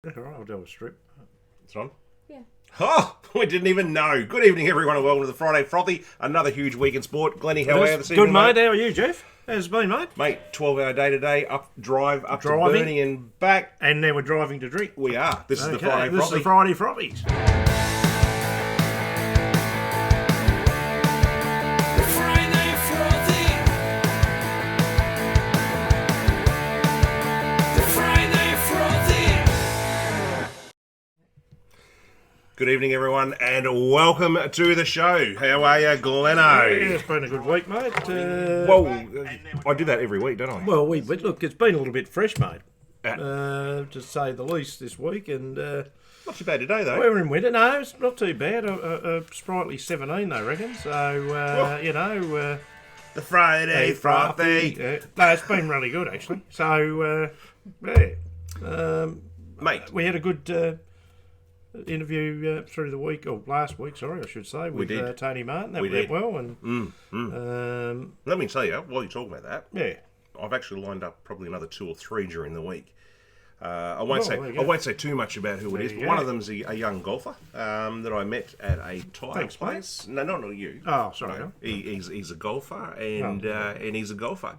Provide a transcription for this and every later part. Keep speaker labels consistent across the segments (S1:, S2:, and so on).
S1: All right, I'll do a strip.
S2: It's on?
S3: Yeah.
S2: Oh, we didn't even know. Good evening, everyone, and welcome to the Friday Frothy. Another huge week in sport. Glennie, how are you this evening,
S1: Good, mate. How are you, Jeff? How's it been, mate?
S2: Mate, 12-hour day today, drive up
S1: Driving.
S2: to Burnie and back.
S1: And now we're driving to drink.
S2: We are. This is the
S1: Okay,
S2: Friday
S1: this is
S2: Frothy.
S1: the Friday Frothies.
S2: Good evening, everyone, and welcome to the show. How are you, Gleno?
S1: Yeah, it's been a good week, mate.
S2: Well, I do that every week, don't I?
S1: Well, look, it's been a little bit fresh, mate. To say the least this week, and
S2: Not too bad today, though.
S1: we're in winter. No, it's not too bad. A sprightly 17, I reckon. So
S2: The Friday Frothy.
S1: No, it's been really good actually. So
S2: Mate,
S1: we had a good interview through the week, or last week, sorry, I should say, with
S2: did.
S1: Tony Martin. That
S2: We
S1: went
S2: did.
S1: well, and
S2: let me tell you, while you're talking about that,
S1: yeah.
S2: I've actually lined up probably another 2 or 3 during the week. I won't
S1: there you go.
S2: I won't say too much about who it is,
S1: There
S2: but
S1: you
S2: one
S1: go.
S2: of them's a young golfer that I met at a tire
S1: Thanks,
S2: place. No, not you.
S1: Oh, sorry.
S2: No, he's a golfer, and he's a golfer.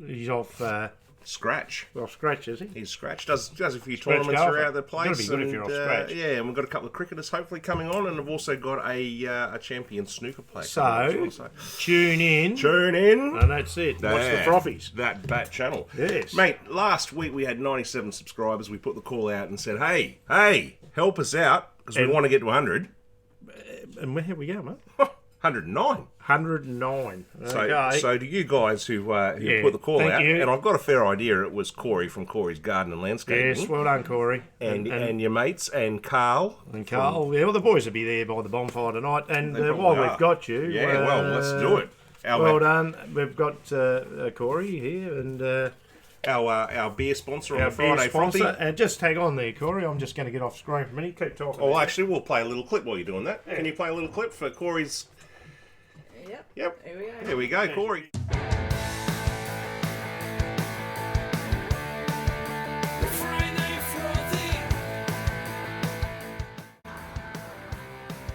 S1: He's off
S2: Scratch.
S1: scratch, is he?
S2: He's scratch. Does a few
S1: Scratch
S2: tournaments
S1: golfer.
S2: throughout the place.
S1: Gotta be good if you're off scratch.
S2: Yeah, and we've got a couple of cricketers hopefully coming on, and I've also got a champion snooker player.
S1: So,
S2: coming on as well,
S1: tune in,
S2: tune in.
S1: and that's it. Watch the Frothies.
S2: That channel.
S1: Yes.
S2: Mate, last week we had 97 subscribers. We put the call out and said, hey, help us out, because we
S1: And-
S2: want to get to 100.
S1: And where we go, mate?
S2: 109.
S1: 109.
S2: So,
S1: Okay.
S2: so to you guys who
S1: Yeah,
S2: put the call
S1: thank
S2: out,
S1: you.
S2: and I've got a fair idea it was Corey from Corey's Garden and Landscaping.
S1: Yes, well done, Corey.
S2: and your mates, and Carl.
S1: And Carl, yeah, well, the boys will be there by the bonfire tonight. And
S2: They probably
S1: while
S2: are.
S1: we've got you,
S2: Yeah, well, let's do it.
S1: Well done. We've got Corey here, and
S2: Our beer sponsor on
S1: our
S2: the
S1: beer
S2: Friday
S1: sponsor.
S2: Frothy.
S1: And just hang on there, Corey. I'm just going to get off screen for a minute. Keep talking.
S2: Oh, actually, we'll play a little clip while you're doing that. Can you play a little clip for Corey's?
S3: Yep.
S2: Yep.
S3: Here we go.
S2: Here we go, Corey.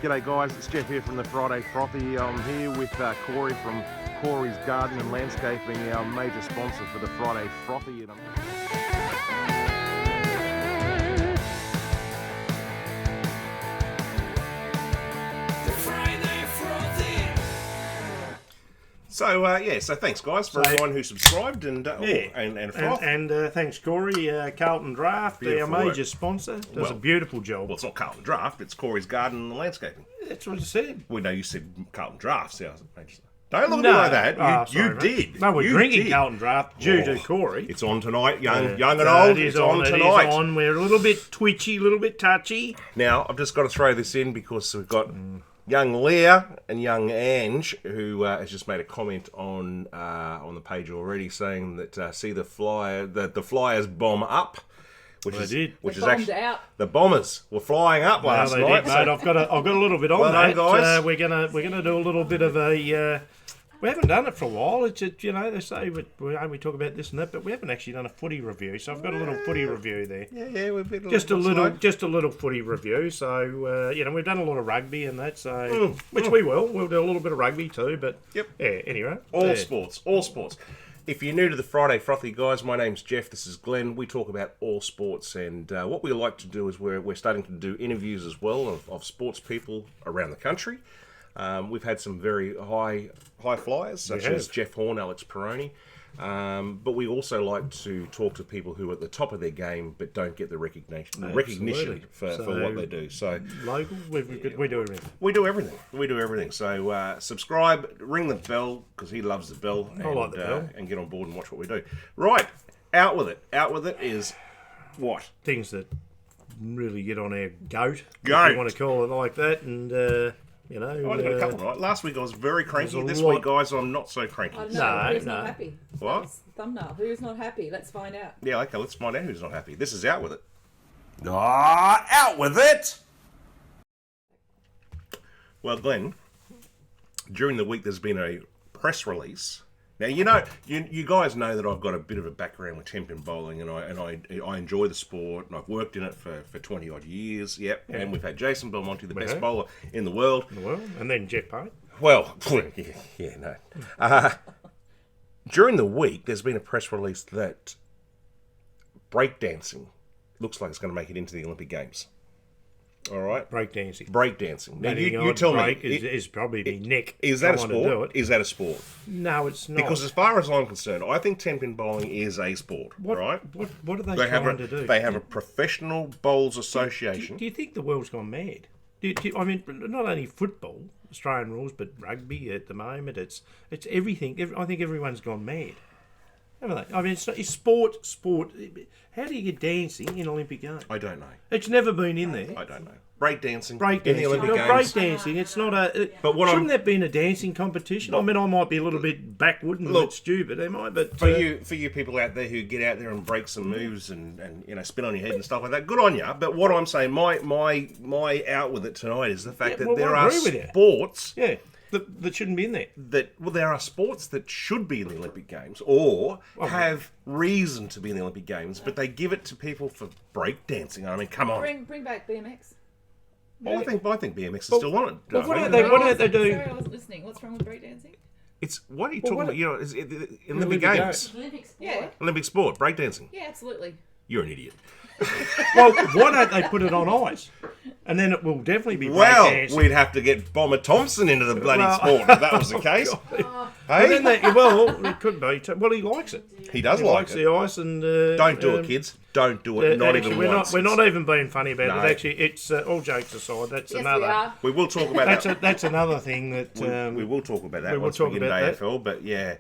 S2: G'day guys, it's Jeff here from the Friday Frothy. I'm here with Corey from Corey's Garden and Landscaping, our major sponsor for the Friday Frothy. So thanks guys for everyone who subscribed and Froth.
S1: And thanks, Corey. Carlton Draft,
S2: Beautiful
S1: our major
S2: work.
S1: sponsor, does
S2: Well-
S1: a beautiful job.
S2: Well, it's not Carlton Draft, it's Corey's Garden and Landscaping.
S1: That's what I said.
S2: We know you said Carlton Draft. So don't look at me like that. You
S1: mate.
S2: did.
S1: No, we're
S2: You
S1: drinking
S2: did.
S1: Carlton Draft due
S2: Oh,
S1: to Corey.
S2: It's on tonight, young and
S1: So
S2: old.
S1: It is
S2: It's on
S1: It
S2: tonight.
S1: is on. We're a little bit twitchy, a little bit touchy.
S2: Now, I've just got to throw this in because we've got young Leah and young Ange who has just made a comment on the page already saying that see the flyer that the Flyers bomb up. Which
S1: Well,
S2: is,
S1: they did.
S2: which
S3: They
S2: is
S3: bombed
S2: actually
S3: out.
S2: the Bombers were flying up
S1: Well,
S2: last
S1: they
S2: night.
S1: did, mate. I've got a little bit on
S2: Well done,
S1: that.
S2: guys.
S1: We're gonna do a little bit of a. We haven't done it for a while. It's they say we talk about this and that, but we haven't actually done a footy review. So I've got a little footy review there.
S2: Yeah, we've been
S1: Just a little footy review. So we've done a lot of rugby and that. So which we will. We'll do a little bit of rugby too. But
S2: Yep.
S1: yeah. Anyway,
S2: All sports. If you're new to the Friday Frothy, guys, my name's Jeff, this is Glenn. We talk about all sports, and what we like to do is we're starting to do interviews as well of sports people around the country. We've had some very high flyers, such as Jeff Horn, Alex Peroni. But we also like to talk to people who are at the top of their game but don't get the recognition for what they do. So
S1: local, we do everything.
S2: we do everything. So subscribe, ring the bell, because he loves the bell.
S1: I like the bell.
S2: And get on board and watch what we do. Right, out with it. Out with it is what?
S1: Things that really get on our goat.
S2: Goat.
S1: If you want to call it like that, and
S2: I've only got a couple, right? Last week I was very cranky.
S1: There's a
S2: This
S1: lot-
S2: week, guys, I'm not so cranky.
S3: I don't
S1: No,
S3: know. Who's
S1: no.
S3: not happy?
S2: What?
S3: That's the thumbnail. Who's not happy? Let's find out.
S2: Yeah, okay, let's find out who's not happy. This is out with it. Out with it! Well, Glenn, during the week there's been a press release Now you guys know that I've got a bit of a background with ten-pin bowling, and I enjoy the sport, and I've worked in it for 20 odd years. Yep, yeah. And we've had Jason Belmonte, the best bowler in the world.
S1: And then Jeff Payne.
S2: Well, no. During the week, there's been a press release that breakdancing looks like it's going to make it into the Olympic Games. All right,
S1: breakdancing.
S2: Now you tell me,
S1: is probably the neck.
S2: Is that a sport? Is that a sport?
S1: No, it's not.
S2: Because as far as I'm concerned, I think 10-pin bowling is a sport. Right?
S1: What are they trying to do?
S2: They have a professional bowls association.
S1: Do you think the world's gone mad? I mean, not only football, Australian rules, but rugby at the moment. It's everything. I think everyone's gone mad. Haven't they? I mean, it's sport. How do you get dancing in Olympic Games?
S2: I don't know.
S1: It's never been in there.
S2: I don't know. Breakdancing in the
S1: Olympic
S2: Games.
S1: Breakdancing, it's not a... But shouldn't that be in a dancing competition? I mean, I might be a little bit backward and a bit stupid, am I? But
S2: for you people out there who get out there and break some moves and spin on your head and stuff like that, good on you. But what I'm saying, my out with it tonight is the fact that there are sports...
S1: Yeah. That shouldn't be in there.
S2: There are sports that should be in the Olympic Games or have reason to be in the Olympic Games, but they give it to people for breakdancing. I mean, come on.
S3: Bring back BMX.
S2: Well, I think BMX is still on it.
S1: But what do they do?
S3: Sorry, I wasn't listening. What's wrong with breakdancing?
S2: What are you talking about? Is it Olympic Games?
S3: Olympic sport. Yeah.
S2: Olympic sport, breakdancing.
S3: Yeah, absolutely.
S2: You're an idiot.
S1: Well, why don't they put it on ice? And then it will definitely be breakdancing.
S2: Well, we'd have to get Bomber Thompson into the bloody sport if that was the case.
S1: Hey? It could be. Well, he likes it.
S2: He does
S1: he
S2: like
S1: likes
S2: it.
S1: the ice. And
S2: don't do it, kids. Don't do it. Not
S1: actually,
S2: even once.
S1: We're not even being funny about it. Actually, it's all jokes aside. That's another.
S2: We will talk about that.
S1: That's another thing that
S2: we will talk about that once we get into AFL. But yeah.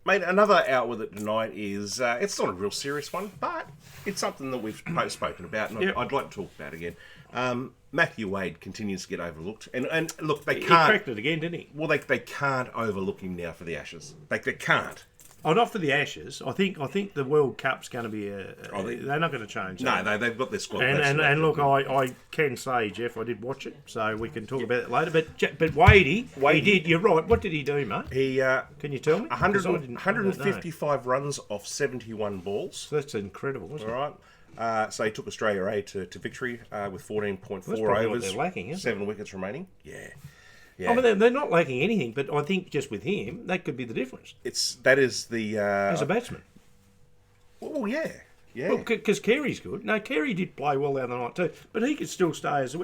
S2: Mate, another out with it tonight is, it's not a real serious one, but it's something that we've spoken about, and I'd like to talk about again. Matthew Wade continues to get overlooked. And look, they can't...
S1: He cracked it again, didn't he?
S2: Well, they can't overlook him now for the Ashes. They can't.
S1: Oh, not for the Ashes. I think the World Cup's going to be they're not going to change that.
S2: No, they've got their squad.
S1: And look, I can say, Jeff, I did watch it, so we can talk about it later. But Wadey, he did. You're right. What did he do, mate?
S2: He
S1: can you tell me?
S2: 155 runs off 71 balls.
S1: That's incredible, isn't it?
S2: All right. So he took Australia A to victory with 14.4 overs.
S1: They're lacking,
S2: 7 wickets remaining. Yeah.
S1: I mean, they're not lacking anything, but I think just with him, that could be the difference.
S2: That is the
S1: as a batsman.
S2: Well, yeah.
S1: Because Carey's good. No, Carey did play well the other night too, but he could still stay as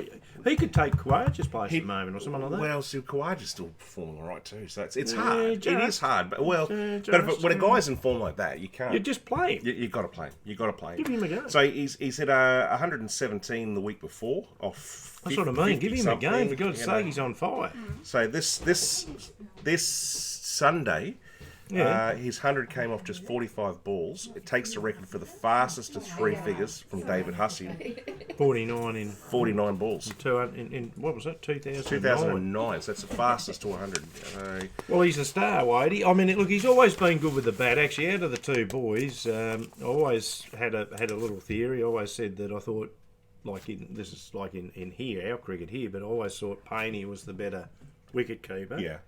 S1: he could take Khawaja's place at the moment or something like that.
S2: Well, see, Khawaja's still performing all right too, so it's hard. It is hard, but when a guy's in form like that, you can't.
S1: You just play him.
S2: You got to play him. You got to play him.
S1: Give him a go.
S2: So he's hit 117 the week before off.
S1: That's what I mean. Give him a game. For God's sake, he's on fire.
S2: So this Sunday. His 100 came off just 45 balls. It takes the record for the fastest to 3 figures from David Hussey.
S1: 49
S2: balls.
S1: In what was that?
S2: 2009. So that's the fastest to 100.
S1: Well, he's a star, Wadey. I mean, look, he's always been good with the bat. Actually, out of the two boys, I always had a little theory. I always said that I thought, this is like in here, our cricket here, but I always thought Paney was the better wicket keeper.
S2: Yeah.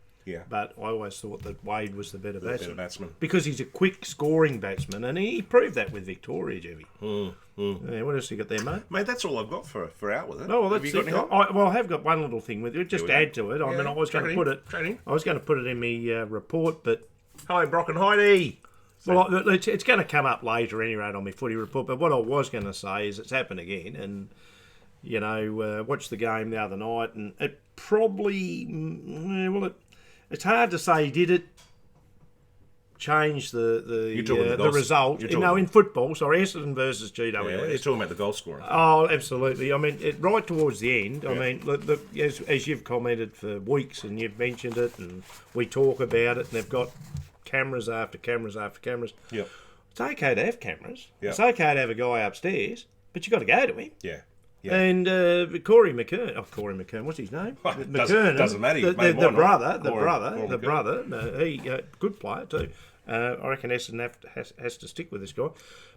S1: But I always thought that Wade was the better batsman.
S2: Because
S1: he's a quick scoring batsman, and he proved that with Victoria, Jimmy. Yeah, what else you got there, mate?
S2: Mate, that's all I've got for out with it.
S1: Oh, well, that's it. I have got one little thing with it. Just to add to it. I mean, I was going to put it in my report, but...
S2: Hi, Brock and Heidi.
S1: Well, it's going to come up later anyway on my footy report, but what I was going to say is it's happened again, and... watched the game the other night, and it probably... It's hard to say, did it change the result? In football, sorry, Essendon versus GWS.
S2: Yeah, you're talking about the goal scoring.
S1: Oh, absolutely. I mean, right towards the end, I mean, look, as you've commented for weeks and you've mentioned it and we talk about it and they've got cameras after cameras after cameras.
S2: Yep.
S1: It's okay to have cameras.
S2: Yep.
S1: It's okay to have a guy upstairs, but you've got to go to him.
S2: Yeah.
S1: And Corey McKern, what's his name?
S2: McKern. Doesn't matter.
S1: The brother. He good player too. I reckon Essendon has to stick with this guy.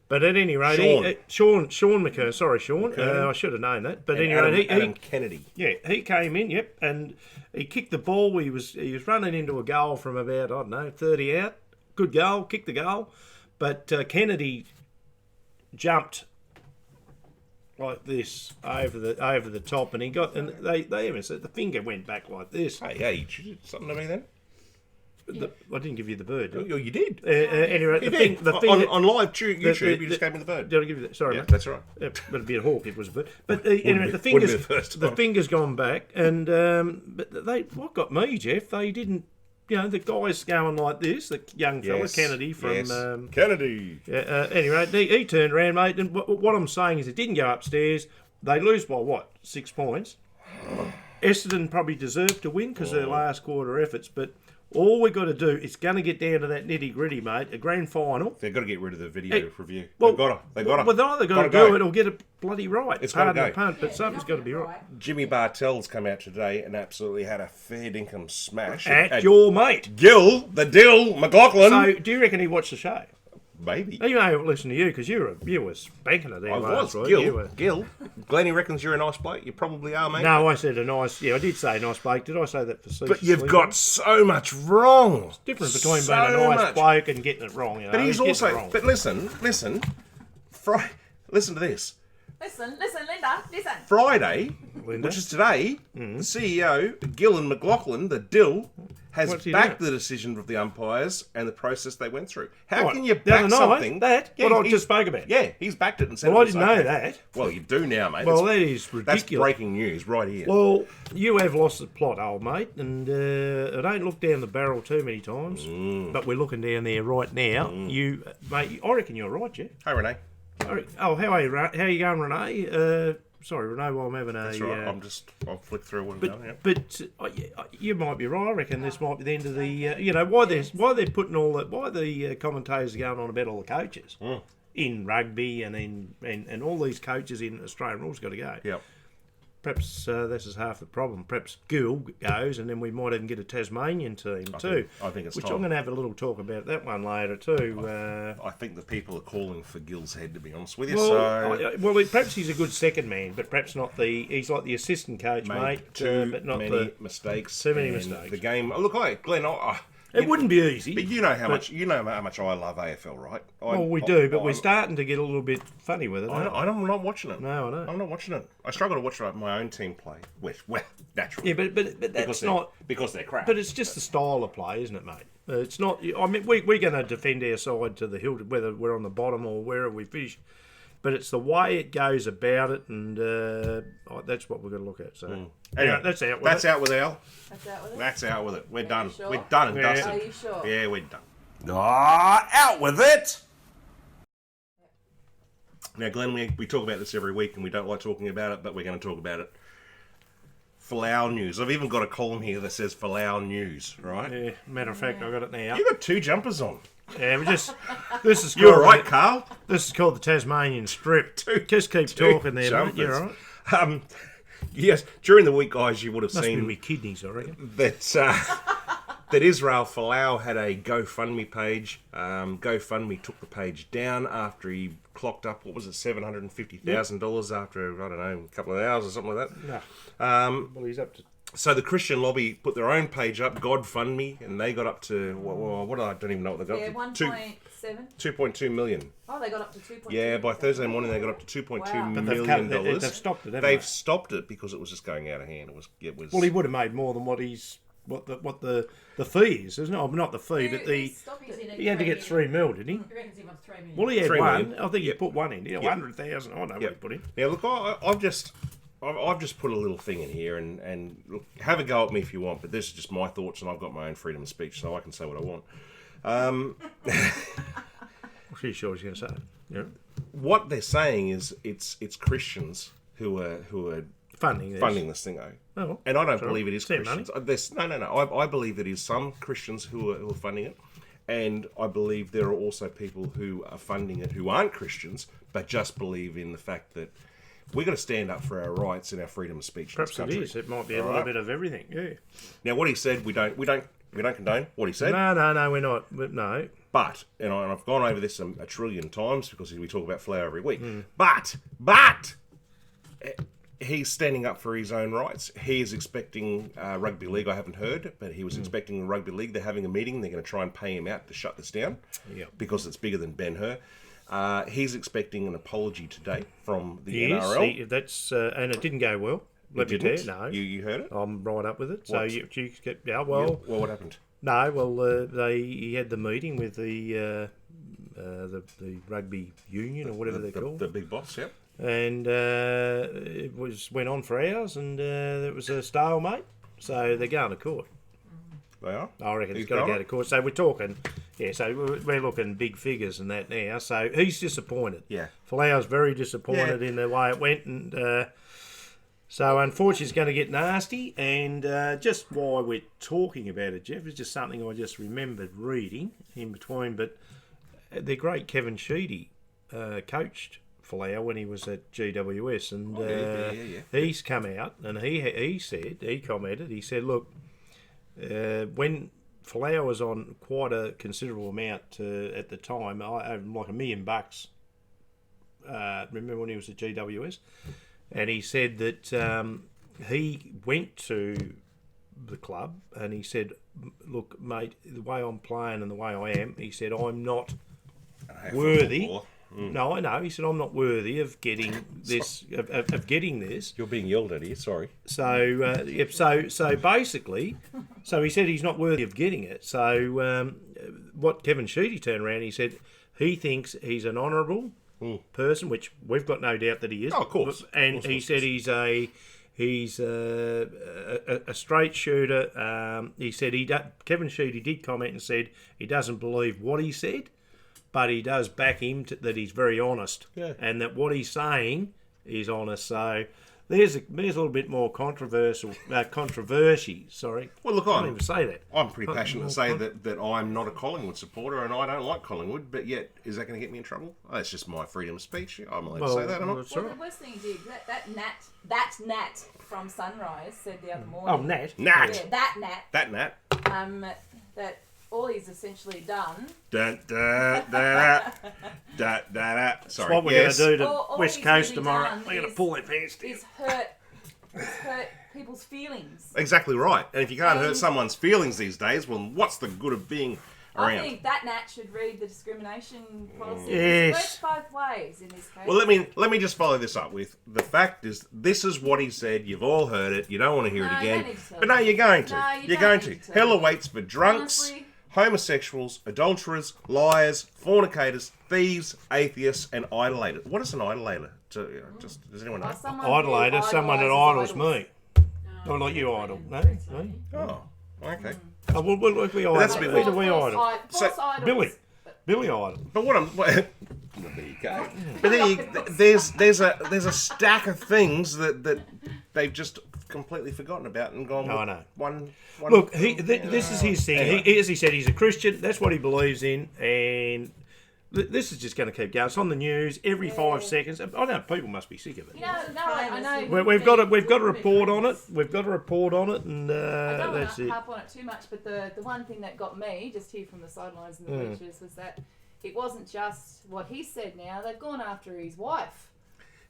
S1: But at any rate, Sean McKern. Sorry, Sean. I should have known that. But
S2: and
S1: anyway,
S2: Adam Kennedy.
S1: Yeah, he came in. Yep, and he kicked the ball. He was running into a goal from about 30 out. Good goal, kicked the goal, but Kennedy jumped like this over the top, and he got, and they even said the finger went back like this.
S2: Hey, you did something to me then?
S1: I didn't give you the bird.
S2: Oh, you did.
S1: Anyway,
S2: You
S1: the
S2: did.
S1: finger
S2: On live YouTube, you just gave me the bird.
S1: Did I give you that? Sorry,
S2: Yeah,
S1: mate.
S2: that's right.
S1: But it'd be a hawk if it was a bird. But anyway, the finger's gone back, and but what got me, Jeff? They didn't. The guy's going like this, the young fella, Kennedy from...
S2: Kennedy.
S1: Anyway, he turned around, mate, and what I'm saying is it didn't go upstairs. They lose by, 6 points? Essendon probably deserved to win because of their last quarter efforts, but all we've got to do, it's going to get down to that nitty-gritty, mate, a grand final.
S2: They've got to get rid of the video review.
S1: Well,
S2: They've got to.
S1: Well, they've either got to do it or get it bloody right.
S2: It's got to go.
S1: Punt, but something's got to be right.
S2: Jimmy Bartell's come out today and absolutely had a fair dinkum smash.
S1: At your mate.
S2: Gill, the Dill, McLaughlin.
S1: So, do you reckon he watched the show?
S2: Maybe.
S1: He may have listened to you because you were spanking it there.
S2: I was. Gill. Glennie reckons you're a nice bloke. You probably are, mate.
S1: No, I said a nice... Yeah, I did say nice bloke. Did I say that facetiously?
S2: But you've got so much wrong.
S1: It's different between being a nice bloke and getting it wrong.
S2: But he's also... But listen. Listen to this.
S3: Listen, Linda, listen.
S2: Friday, which is today, the CEO, Gillan McLaughlin, the Dill, has backed the decision of the umpires and the process they went through. How can you back something...
S1: What I just spoke about?
S2: Yeah, he's backed it and said...
S1: Well, I didn't know that.
S2: Well, you do now, mate.
S1: Well, that is ridiculous.
S2: That's breaking news right here.
S1: Well, you have lost the plot, old mate, and I don't look down the barrel too many times, but we're looking down there right now. You, mate, I reckon you're right, Jeff.
S2: Hey, Renee.
S1: Oh, how are you going, Renee? Sorry, Renee, while I'm having a...
S2: That's right, I'll flick through what I'm doing. Yeah.
S1: But you might be right. I reckon this might be the end of the... why they're putting all that... Why the commentators are going on about all the coaches in rugby and all these coaches in Australian rules got to go.
S2: Yep.
S1: Perhaps this is half the problem. Perhaps Gill goes, and then we might even get a Tasmanian team too.
S2: I think it's
S1: which
S2: time.
S1: I'm going to have a little talk about that one later too.
S2: I think the people are calling for Gill's head, to be honest with you.
S1: Well, perhaps he's a good second man, but perhaps not the. He's like the assistant coach, mate.
S2: Too many mistakes.
S1: Too many mistakes.
S2: The game. Look, Glenn.
S1: It wouldn't be easy.
S2: But you know how much I love AFL, right?
S1: We do, but we're starting to get a little bit funny with it.
S2: I'm not watching it.
S1: No, I know.
S2: I'm not watching it. I struggle to watch my own team play. Well, naturally.
S1: Yeah, but that's
S2: because they're crap.
S1: But it's just the style of play, isn't it, mate? It's not. I mean, we're going to defend our side to the hill, whether we're on the bottom or wherever we finish. But it's the way it goes about it, and that's what we're going to look at. So anyway, that's out with
S2: That's
S1: it.
S2: out with Al.
S3: That's out with it.
S2: We're done.
S3: Sure?
S2: We're done and dusted.
S3: Are you sure?
S2: Yeah, we're done.
S4: Out with it!
S2: Now, Glenn, we talk about this every week, and we don't like talking about it, but we're going to talk about it. Folau News. I've even got a column here that says Folau News, right?
S1: Yeah, matter of fact, I got it now.
S2: You got 2 jumpers on.
S1: Yeah, this is
S2: You're
S1: called
S2: right, Carl.
S1: This is called the Tasmanian Strip. Just keep talking there, mate. You're all right.
S2: Yes, during the week, guys, you would have
S1: Must
S2: seen
S1: be my kidneys, I reckon.
S2: that Israel Folau had a GoFundMe page. GoFundMe took the page down after he clocked up, $750,000 after, I don't know, a couple of hours or something like that.
S1: No. Well, he's up to...
S2: So the Christian lobby put their own page up, GodFundMe, and they got up to, what I don't even know what they got up to.
S3: 1.7.
S2: 2.2 million.
S3: Oh, they got up to 2.2.
S2: Yeah, by Thursday morning they got up to $2.2
S3: But
S2: million.
S1: They've stopped it, haven't
S2: They've
S1: they?
S2: stopped it because it was just going out of hand. It was.
S1: Well, he would have made more than what the fee is, isn't it? Oh, not the fee, but he had to get 3 mil, didn't he?
S3: He reckons he wants 3 million.
S1: Well, he had
S2: 3
S1: one.
S2: million.
S1: I think he put one in. 100,000. I know what he put in.
S2: Now look, I've just put a little thing in here, and look, have a go at me if you want, but this is just my thoughts, and I've got my own freedom of speech, so I can say what I want.
S1: I'm pretty sure he's going to say it. Yeah.
S2: What they're saying is it's Christians who are
S1: Funding
S2: this thing, and I don't believe it is Christians. No. I believe it is some Christians who are funding it, and I believe there are also people who are funding it who aren't Christians, but just believe in the fact that we've got to stand up for our rights and our freedom of speech.
S1: Perhaps
S2: in this country.
S1: it is. It might be a little bit of everything. Yeah.
S2: Now, what he said, we don't condone what he said.
S1: No, we're not. No.
S2: But, and I've gone over this a trillion times because we talk about Flower every week.
S1: Hmm.
S2: But he's standing up for his own rights. He is expecting rugby league. I haven't heard, but he was expecting rugby league. They're having a meeting. They're going to try and pay him out to shut this down because it's bigger than Ben-Hur. He's expecting an apology today from the NRL.
S1: That's and it didn't go well. Let me tell you, no.
S2: You heard it?
S1: I'm right up with it. So
S2: What?
S1: you get
S2: Well, what happened?
S1: No, well, he had the meeting with the rugby union or whatever they're called,
S2: The big boss, yep.
S1: and it went on for hours, and it was a stalemate. So they're going to court.
S2: They are?
S1: I reckon
S2: He's
S1: it's got to
S2: going?
S1: go to court. So we're talking, so we're looking big figures and that now. So he's disappointed.
S2: Yeah.
S1: Folau's very disappointed in the way it went, and so unfortunately it's going to get nasty. And just while we're talking about it, Jeff, it's just something I just remembered reading in between. But the great Kevin Sheedy coached Folau when he was at GWS, and he's come out and he commented, look, when Folau was on quite a considerable amount at the time, like $1 million. Remember when he was at GWS? And he said that he went to the club and he said, look, mate, the way I'm playing and the way I am, he said, I'm not worthy. No, I know. He said, I'm not worthy of getting this. Of getting this.
S2: You're being yelled at here, sorry.
S1: So, so basically, so he said he's not worthy of getting it. So, what Kevin Sheedy turned around, he said he thinks he's an honourable person, which we've got no doubt that he is.
S2: Oh, of course.
S1: And he said he's a straight shooter. He said Kevin Sheedy did comment and said he doesn't believe what he said, but he does back him that he's very honest, and that what he's saying is honest. So there's a little bit more controversy. Sorry.
S2: Well, look,
S1: I can't even say that.
S2: I'm pretty passionate to say that I'm not a Collingwood supporter and I don't like Collingwood, but yet, is that going to get me in trouble? Oh, that's just my freedom of speech. I'm allowed to say that, am I?
S1: That's
S3: Well,
S1: right.
S3: the worst thing he did, that Nat from Sunrise said the other morning.
S1: Oh, Nat.
S3: Yeah, that Nat. That all he's essentially done.
S2: Dun, dun, dun, dun, dun, dun. Sorry.
S1: What we're going to do to
S3: All
S1: West
S3: he's
S1: Coast
S3: really
S1: tomorrow,
S3: done
S1: we're going to
S3: is-
S1: pull their pants down.
S3: Is hurt people's feelings.
S2: Exactly right. And if you can't hurt someone's feelings these days, well, what's the good of being around?
S3: I think that Nat should read the discrimination policy.
S1: Yes.
S3: It works both ways in this case.
S2: Well, let me just follow this up with the fact is this is what he said. You've all heard it. You don't want to hear
S3: No,
S2: it
S3: you
S2: again,
S3: don't need to tell
S2: but no,
S3: me.
S2: you're going to.
S3: No, you
S2: You're
S3: don't
S2: going
S3: need
S2: to.
S3: to.
S2: Hell awaits for drunks,
S3: Honestly.
S2: homosexuals, adulterers, liars, fornicators, thieves, atheists, and idolaters. What is an idolater? Just does anyone know?
S1: Idolater, someone that idols me. Not like you idol, no? Me?
S2: Oh, okay.
S1: Oh, well, we idol.
S2: That's a bit
S1: Who do
S2: weird.
S1: we idol?
S3: Billy.
S1: Billy idol.
S2: But what I'm there you go. But there's a stack of things that they've just completely forgotten about and gone.
S1: No,
S2: with
S1: I know.
S2: One
S1: Look, this is his thing.
S2: Anyway.
S1: As he said, he's a Christian. That's what he believes in, and this is just going to keep going. It's on the news every 5 seconds. I know people must be sick of it.
S3: You know, no, I know.
S1: We've got a report on it. We've got a report on it, and
S3: I don't want
S1: that's
S3: to
S1: it.
S3: harp on it too much, but the one thing that got me, just here from the sidelines and the bleachers, was that it wasn't just what he said now. They've gone after his wife.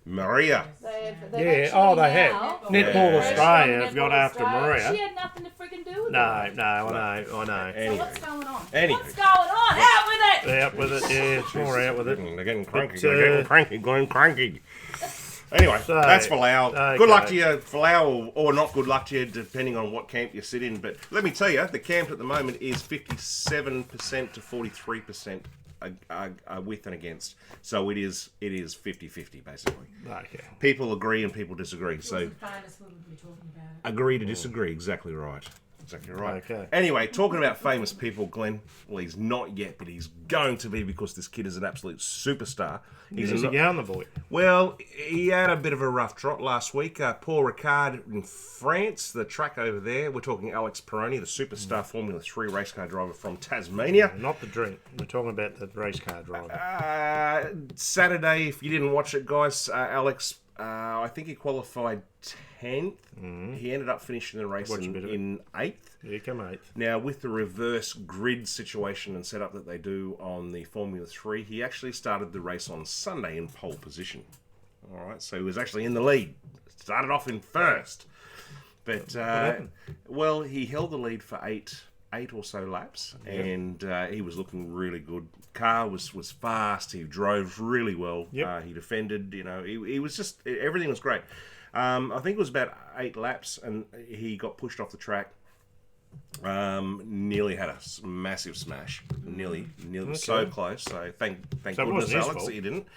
S2: Maria.
S3: They've
S1: Yeah,
S3: actually
S1: they have.
S3: now-
S1: Netball
S3: Yeah.
S1: Australia have
S3: Netball
S1: got after
S3: Australia. She
S1: Maria.
S3: had nothing to freaking do with
S1: No,
S3: it.
S1: I know.
S3: So
S2: Anyway.
S3: what's going on?
S2: Anyway.
S3: What's going on? Out with it!
S1: Out with it, yeah, it's more out with it.
S2: They're getting cranky.
S1: But,
S2: They're getting cranky. Going cranky. Anyway,
S1: So,
S2: that's Folau.
S1: okay.
S2: Good luck to you, Folau, or not good luck to you, depending on what camp you sit in. But let me tell you, the camp at the moment is 57% to 43% with and against. So it is 50-50, basically.
S1: Okay.
S2: People agree and people disagree. So
S3: Famous women be talking about it.
S2: agree to disagree. Exactly right. Exactly right.
S1: Okay.
S2: Anyway, talking about famous people, Glenn. Well, he's not yet, but he's going to be because this kid is an absolute superstar.
S1: He's a Yarn boy.
S2: Well, he had a bit of a rough trot last week. Paul Ricard in France, the track over there. We're talking Alex Peroni, the superstar Formula 3 race car driver from Tasmania.
S1: Not the drink. We're talking about the race car driver.
S2: Saturday, if you didn't watch it, guys, Alex I think he qualified 10th. He ended up finishing the race in 8th.
S1: Yeah, come 8th.
S2: Now, with the reverse grid situation and setup that they do on the Formula 3, he actually started the race on Sunday in pole position. All right, so he was actually in the lead. Started off in first. But, well, he held the lead for eight or so laps, and he was looking really good. Car was fast. He drove really well.
S1: Yep.
S2: He defended. He was just, everything was great. I think it was about 8 laps, and he got pushed off the track. Nearly had a massive smash. Nearly, so close. So thank goodness, Alex, that you didn't.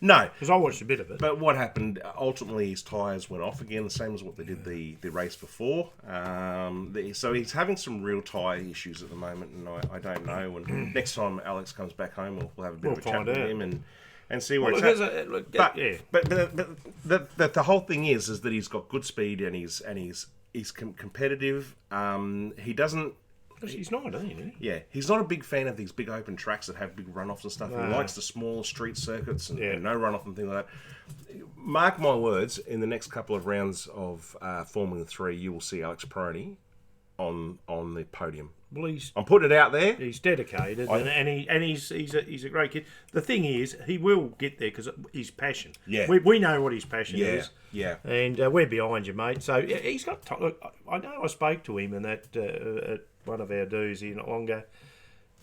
S2: No,
S1: because I watched a bit of it.
S2: But what happened? Ultimately, his tyres went off again, the same as what they did the race before. So he's having some real tyre issues at the moment, and I don't know. And next time Alex comes back home, we'll have a bit of a chat with him and see where it's at. But the whole thing is that he's got good speed and he's competitive. He doesn't.
S1: He's 19, isn't he?
S2: Yeah, he's not a big fan of these big open tracks that have big runoffs and stuff.
S1: No.
S2: He likes the smaller street circuits and no runoff and things like that. Mark my words, in the next couple of rounds of Formula 3, you will see Alex Peroni on the podium.
S1: Well,
S2: I'm putting it out there.
S1: He's dedicated, and he's a great kid. The thing is, he will get there because his passion.
S2: Yeah,
S1: we know what his passion is.
S2: Yeah,
S1: and we're behind you, mate. So he's got. Look, I know I spoke to him and that at one of our dues here not long ago,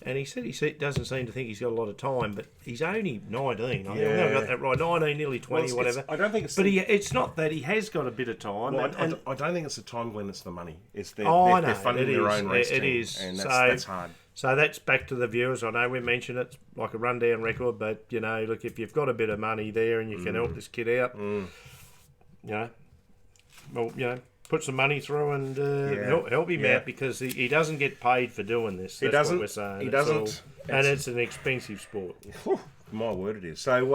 S1: and he said doesn't seem to think he's got a lot of time, but he's only 19. I think I got that right. 19, nearly 20, whatever.
S2: I don't think it's.
S1: But it's not that he has got a bit of time.
S2: Well, I don't think it's the time, Glenn. It's the money. It's they're funding
S1: it
S2: their
S1: is.
S2: own race
S1: It
S2: team,
S1: is.
S2: and that's hard.
S1: So that's back to the viewers. I know we mentioned it's like a rundown record, but look, if you've got a bit of money there and you can help this kid out, put some money through and help him out, because he doesn't get paid for doing this. That's what we're saying.
S2: He doesn't.
S1: And it's an expensive sport.
S2: My word, it is. So,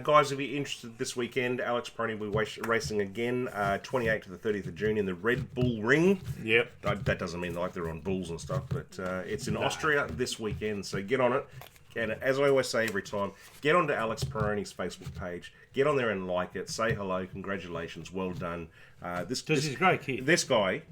S2: guys, if you're interested this weekend, Alex Peroni will be racing again, 28th to the 30th of June in the Red Bull Ring.
S1: Yep.
S2: That doesn't mean like they're on bulls and stuff, but it's in Austria this weekend, so get on it. And as I always say every time, get onto Alex Peroni's Facebook page. Get on there and like it. Say hello. Congratulations. Well done. This
S1: is a great kid.
S2: This guy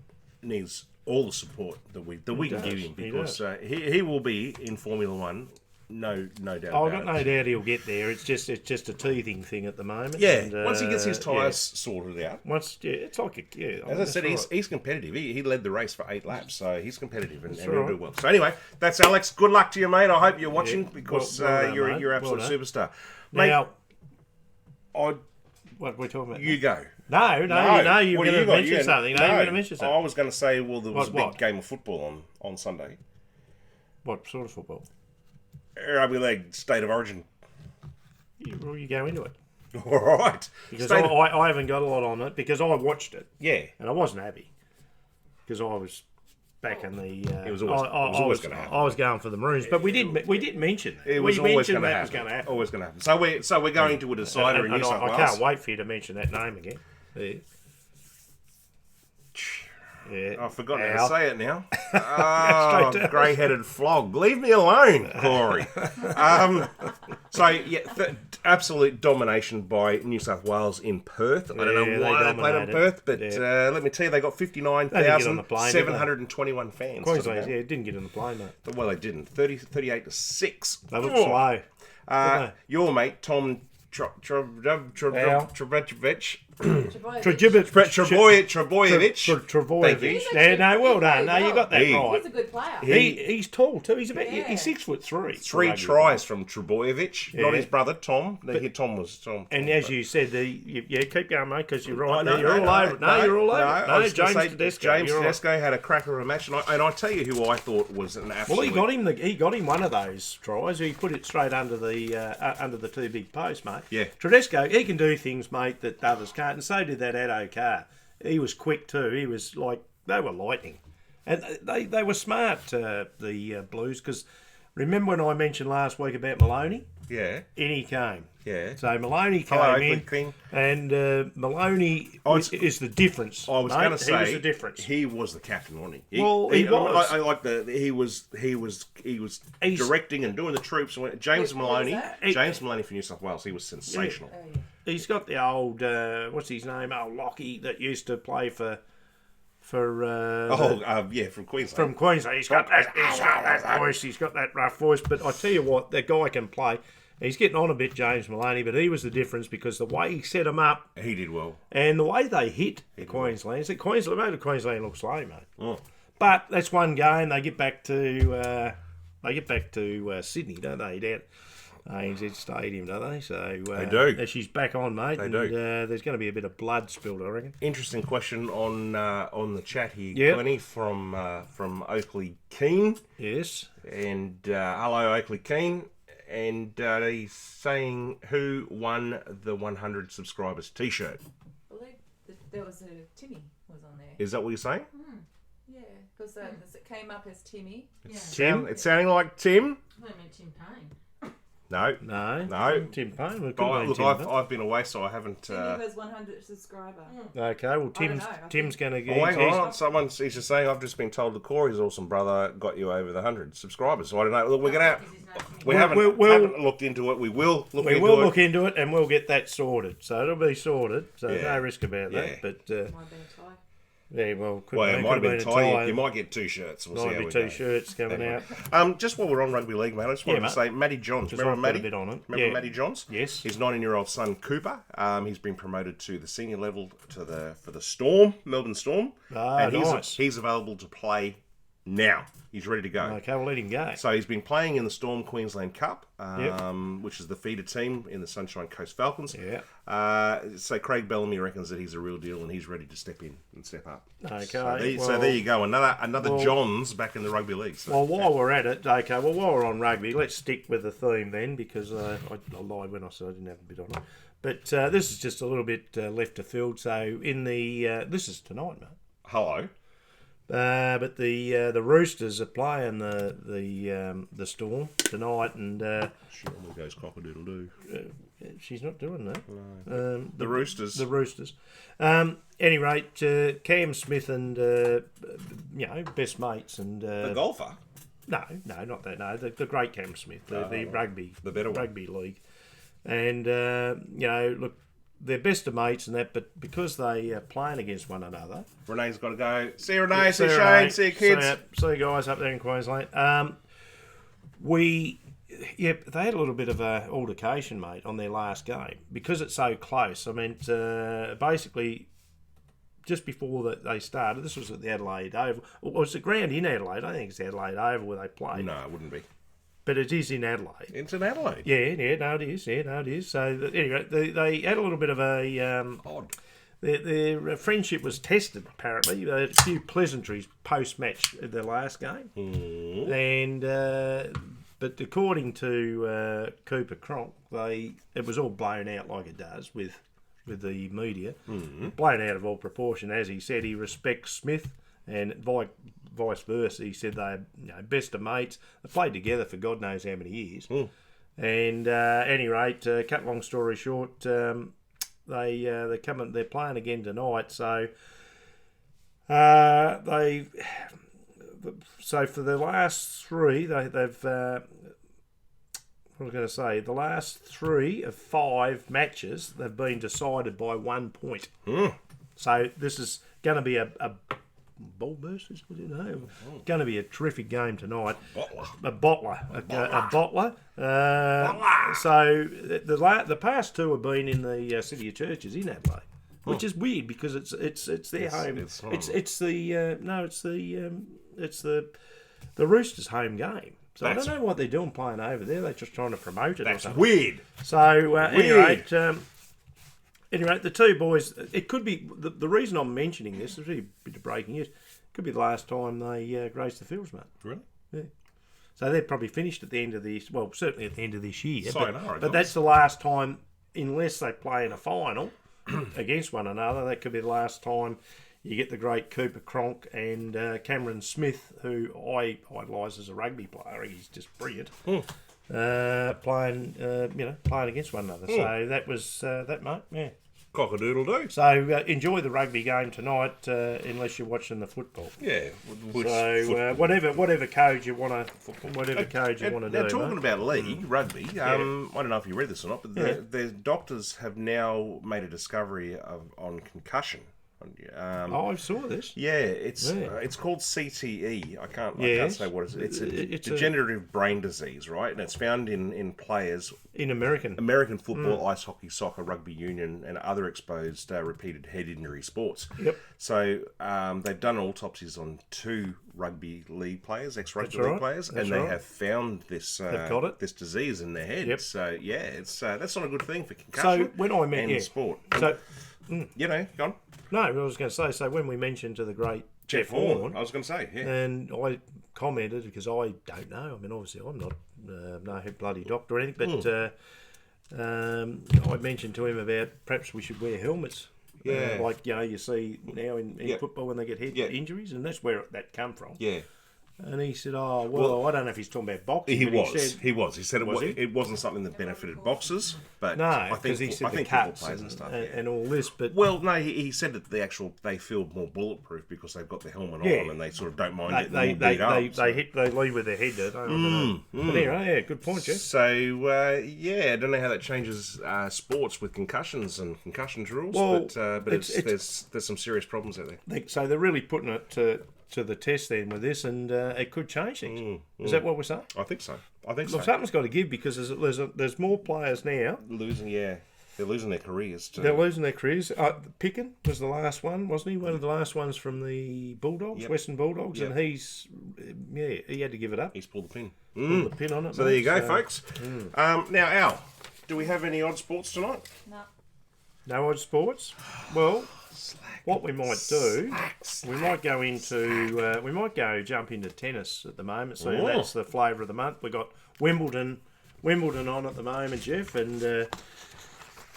S2: needs all the support that we can give him, because he will be in Formula One. No doubt.
S1: I've got no doubt he'll get there. It's just a teething thing at the moment.
S2: Yeah. And, once he gets his tyres sorted out.
S1: It's like
S2: as I said, he's competitive. He led the race for 8 laps, so he's competitive and he'll do well. So anyway, that's Alex. Good luck to you, mate. I hope you're watching, because you're an absolute superstar. Mate,
S1: now, what are we talking about?
S2: You go.
S1: No, you're going to mention something. You're going to mention something.
S2: I was going to say, well, there was a big game of football on Sunday.
S1: What sort of football?
S2: Rugby league, State of Origin.
S1: You go into it.
S2: All right.
S1: Because I haven't got a lot on it, because I watched it.
S2: Yeah.
S1: And I wasn't happy, because I was back in the...
S2: it was always going to happen.
S1: I was going for the Maroons, but we did mention that.
S2: It was always going to happen. Always going to happen. So we're going to a decider in New South Wales.
S1: I can't wait for you to mention that name again. Yeah.
S2: I forgot how to say it now. Oh, grey-headed flog. Leave me alone, Corey. Absolute domination by New South Wales in Perth. I don't know why they played in Perth, but let me tell you, they got 59,721 fans.
S1: Queensland, didn't get on the plane, mate.
S2: Well, they didn't. 38-6.
S1: They looked slow.
S2: Your mate, Tom Trebojevic.
S1: Yeah, no, well done. No, you got that right.
S3: He's a good player.
S1: He's tall too. He's 6'3".
S2: 3 tries from Trebojevic, not his brother Tom. Tom was Tom.
S1: And as you said, keep going, mate, because you're right. You're all over it. You're all over it. No, James
S2: Tedesco had a cracker of a match, and I tell you who I thought was an absolute.
S1: Well, he got him one of those tries. He put it straight under the 2 big posts, mate.
S2: Yeah.
S1: Tedesco, he can do things, mate, that others can't, and so did that Addo Carr. He was quick too. He was like, they were lightning. And they were smart, the Blues, because remember when I mentioned last week about Maloney?
S2: Yeah.
S1: In he came.
S2: Yeah.
S1: So Maloney came in, and Maloney is the difference.
S2: I was going to say
S1: he was the difference.
S2: He was the captain, wasn't he?
S1: He was.
S2: I like he was directing and doing the troops. James Maloney for New South Wales. He was sensational.
S3: Oh, yeah.
S1: he's got the old what's his name? Oh, Lockie that used to play for
S2: from Queensland.
S1: From Queensland, he's got that voice. He's got that rough voice. But I tell you what, that guy can play. He's getting on a bit, James Maloney, but he was the difference because the way he set them up,
S2: He did well.
S1: and the way they hit the Queensland. Queensland looks slow, mate.
S2: Oh.
S1: But that's one game. They get back to Sydney, don't they? Down at ANZ Stadium, don't they? So
S2: They do.
S1: She's back on, mate.
S2: They
S1: and,
S2: do.
S1: There's going to be a bit of blood spilled, I reckon.
S2: Interesting question on the chat here,
S1: Yep.
S2: Glennie, from Oakley Keane.
S1: Yes.
S2: And hello, Oakley Keane. And he's saying who won the 100 subscribers T-shirt.
S3: I believe there was a Timmy was on there.
S2: Is that what you're saying?
S3: Yeah, because it came up as Timmy.
S2: It's sounding like Tim.
S5: I meant Tim Payne.
S2: No.
S1: No. Tim Payne. Well, it could
S2: Oh,
S1: have
S2: look,
S1: been Tim,
S2: I've been away, so I haven't.
S3: Timmy was 100 subscriber.
S1: Okay, well,
S3: don't know, I
S1: Tim's going to get.
S2: Oh, hang on. He's just saying, I've just been told that Corey's awesome brother got you over the 100 subscribers. So I don't know. Look, we're going to. We haven't looked into it. We will look into it.
S1: We will look into it and we'll get that sorted. So it'll be sorted. So
S2: Yeah.
S1: no risk about that.
S2: Yeah.
S1: But
S3: Might have been a tie.
S1: yeah, well,
S2: It might have been tight. You might get 2 shirts. We'll see
S1: Might
S2: how
S1: be
S2: we
S1: 2
S2: go.
S1: shirts coming out.
S2: Just while we're on rugby league, mate, I just wanted to say Matty Johns.
S1: Just
S2: Remember
S1: I've got
S2: Matty?
S1: a bit on it.
S2: Remember
S1: Yeah.
S2: Matty Johns?
S1: Yes.
S2: His 19-year-old son Cooper. He's been promoted to the senior level for the Storm, Melbourne Storm.
S1: Ah, nice.
S2: He's available to play now. He's ready to go.
S1: Okay, we'll let him go.
S2: So he's been playing in the Storm Queensland Cup,
S1: Yep.
S2: which is the feeder team in the Sunshine Coast Falcons.
S1: Yeah.
S2: So Craig Bellamy reckons that he's a real deal and he's ready to step in and step up.
S1: Okay.
S2: So there you go, another Johns back in the rugby league. So,
S1: Well, while we're at it, while we're on rugby, let's stick with the theme then, because I lied when I said I didn't have a bit on it. But this is just a little bit left of field. So in the this is tonight, mate.
S2: hello.
S1: But the Roosters are playing the Storm tonight, and
S2: She normally goes cock-a-doodle-doo.
S1: she's not doing that.
S2: No. The Roosters.
S1: The Roosters. Any rate, Cam Smith and best mates and
S2: The golfer.
S1: no, not that. No, the great Cam Smith, the rugby,
S2: the better one.
S1: rugby league, and look, they're best of mates and that, but because they are playing against one another.
S2: Renee's got to go. See you, Renee. See you,
S1: See you,
S2: Shane.
S1: Renee.
S2: See you, kids.
S1: See you guys up there in Queensland. They had a little bit of a altercation, mate, on their last game because it's so close. I mean, basically, just before they started, this was at the Adelaide Oval. Well, it was the ground in Adelaide. I think it's the Adelaide Oval where they played.
S2: No, it wouldn't be.
S1: But it is in Adelaide.
S2: It's in Adelaide.
S1: No, it is. So anyway, they had a little bit of a
S2: Odd.
S1: Their friendship was tested, apparently. They had a few pleasantries post-match at their last game. And but according to Cooper Cronk, it was all blown out like it does with the media. Blown out of all proportion. As he said, he respects Smith, and vice versa. He said they're best of mates. They played together for God knows how many years. And at any rate, cut long story short, they're playing again tonight. So so for the last three, they've what was I going to say? The last 3 of 5 matches, they've been decided by 1 point. So this is going to be a ball burst, going to be a terrific game tonight. A bottler. So the past 2 have been in the City of Churches in Adelaide, which is weird because it's their home. It's the Roosters' home game. So I don't know what they're doing playing over there. They're just trying to promote it.
S2: That's
S1: or something.
S2: weird.
S1: So anyway, the 2 boys. It could be the reason I'm mentioning this is really a bit of breaking news. It could be the last time they grace the fields, mate.
S2: Really?
S1: Yeah. So they're probably finished at the end of this. Well, certainly at the end of this year.
S2: Sayonara,
S1: but that's the last time, unless they play in a final against one another. That could be the last time you get the great Cooper Cronk and Cameron Smith, who I idolise as a rugby player. He's just brilliant. Playing against one another. So that was that, mate. Yeah.
S2: Cock-a-doodle-doo.
S1: So enjoy the rugby game tonight, unless you're watching the football.
S2: Yeah.
S1: So whatever code you want to
S2: Now,
S1: do.
S2: talking
S1: mate.
S2: about league rugby, I don't know if you read this or not, but the doctors have now made a discovery on concussion.
S1: I saw this.
S2: Yeah, it's called CTE. I can't say what it is. It's a degenerative brain disease, right? And it's found in players
S1: In American
S2: football, ice hockey, soccer, rugby union, and other exposed repeated head injury sports.
S1: Yep.
S2: So they've done autopsies on 2 rugby league players, ex-rugby
S1: That's
S2: league
S1: right.
S2: players,
S1: That's
S2: and they
S1: right.
S2: have found this
S1: They've got it.
S2: this disease in their head.
S1: Yep.
S2: So it's that's not a good thing for concussion.
S1: So when I meant
S2: and sport,
S1: So
S2: go on.
S1: no, I was going to say. So when we mentioned to the great Jeff Horn,
S2: I was going to say,
S1: and I commented because I don't know. I mean, obviously, I'm not no bloody doctor or anything, but I mentioned to him about perhaps we should wear helmets.
S2: Yeah.
S1: Like you see now in football when they get head injuries, and that's where that come from.
S2: Yeah.
S1: And he said, "Oh, well, I don't know if he's talking about boxing."
S2: He
S1: but
S2: was.
S1: He
S2: He said
S1: Was he?
S2: it wasn't something that benefited boxers, but
S1: no,
S2: I
S1: because
S2: think
S1: he said the
S2: football
S1: cuts
S2: players and stuff. Yeah.
S1: and all this. But
S2: Well, no, he said that they feel more bulletproof because they've got the helmet on and they sort of don't mind
S1: they lead with their head, don't they? But anyway, good point, Jeff.
S2: So I don't know how that changes sports with concussions and concussions rules,
S1: Well,
S2: but there's some serious problems out there.
S1: So they're really putting it to the test then with this, and it could change things. Is that what we're saying?
S2: I think so.
S1: Well, something's got to give because there's more players now.
S2: They're losing their careers too.
S1: They're losing their careers. Picken was the last one, wasn't he? One of the last ones from the Bulldogs, Western Bulldogs, and he had to give it up.
S2: He's pulled the pin.
S1: Pulled the pin on it.
S2: So there you go, folks. Now, Al, do we have any odd sports tonight?
S3: No.
S1: No odd sports. Well, what we might do, we might jump into tennis at the moment. So that's the flavour of the month. We got Wimbledon on at the moment, Jeff, and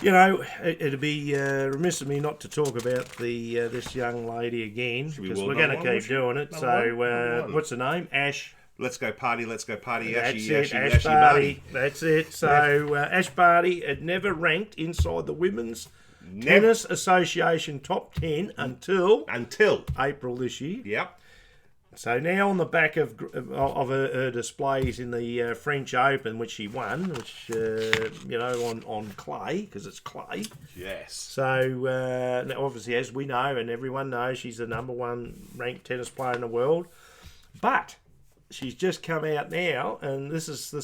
S1: it'd be remiss of me not to talk about this young lady again because we're going to keep doing it. So what's her name? Ash.
S2: Let's go party,
S1: That's
S2: Ash
S1: Barty. That's it. So Ash Barty had never ranked inside the women's Tennis Association top 10 until April this year.
S2: Yep.
S1: So now on the back of her displays in the French Open, which she won, which on clay because it's clay.
S2: Yes.
S1: So now obviously, as we know and everyone knows, she's the #1 ranked tennis player in the world. But she's just come out now, and this is the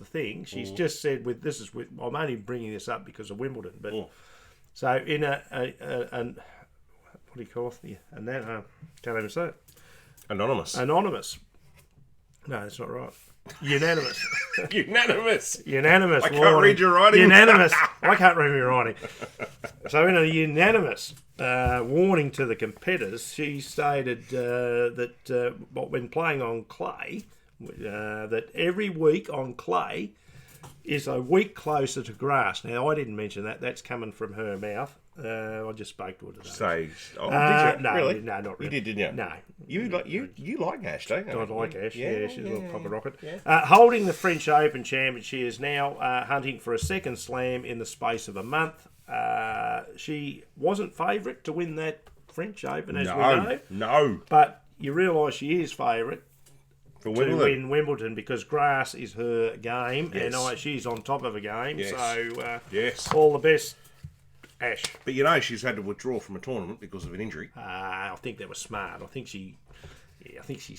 S1: thing. She's just said I'm only bringing this up because of Wimbledon, but. So in what do you call it? And then can't even say it.
S2: Anonymous.
S1: No, that's not right. Unanimous.
S2: I can't read your writing.
S1: Unanimous. I can't read your writing. So in a unanimous warning to the competitors, she stated that when playing on clay, that every week on clay is a week closer to grass. Now, I didn't mention that. That's coming from her mouth. I just spoke to her today.
S2: So,
S1: did you?
S2: No, really?
S1: No, not really.
S2: You did, didn't you?
S1: No.
S2: You like Ash, don't you?
S1: I like Ash. Yeah, she's a little proper rocket.
S2: Yeah.
S1: Holding the French Open championship, she is now hunting for a second slam in the space of a month. She wasn't favourite to win that French Open, as we know.
S2: No.
S1: But you realise she is favourite
S2: to
S1: win Wimbledon because grass is her game,
S2: Yes.
S1: and she's on top of her game.
S2: Yes.
S1: So,
S2: Yes.
S1: all the best, Ash.
S2: But she's had to withdraw from a tournament because of an injury.
S1: I think that was smart. I think she's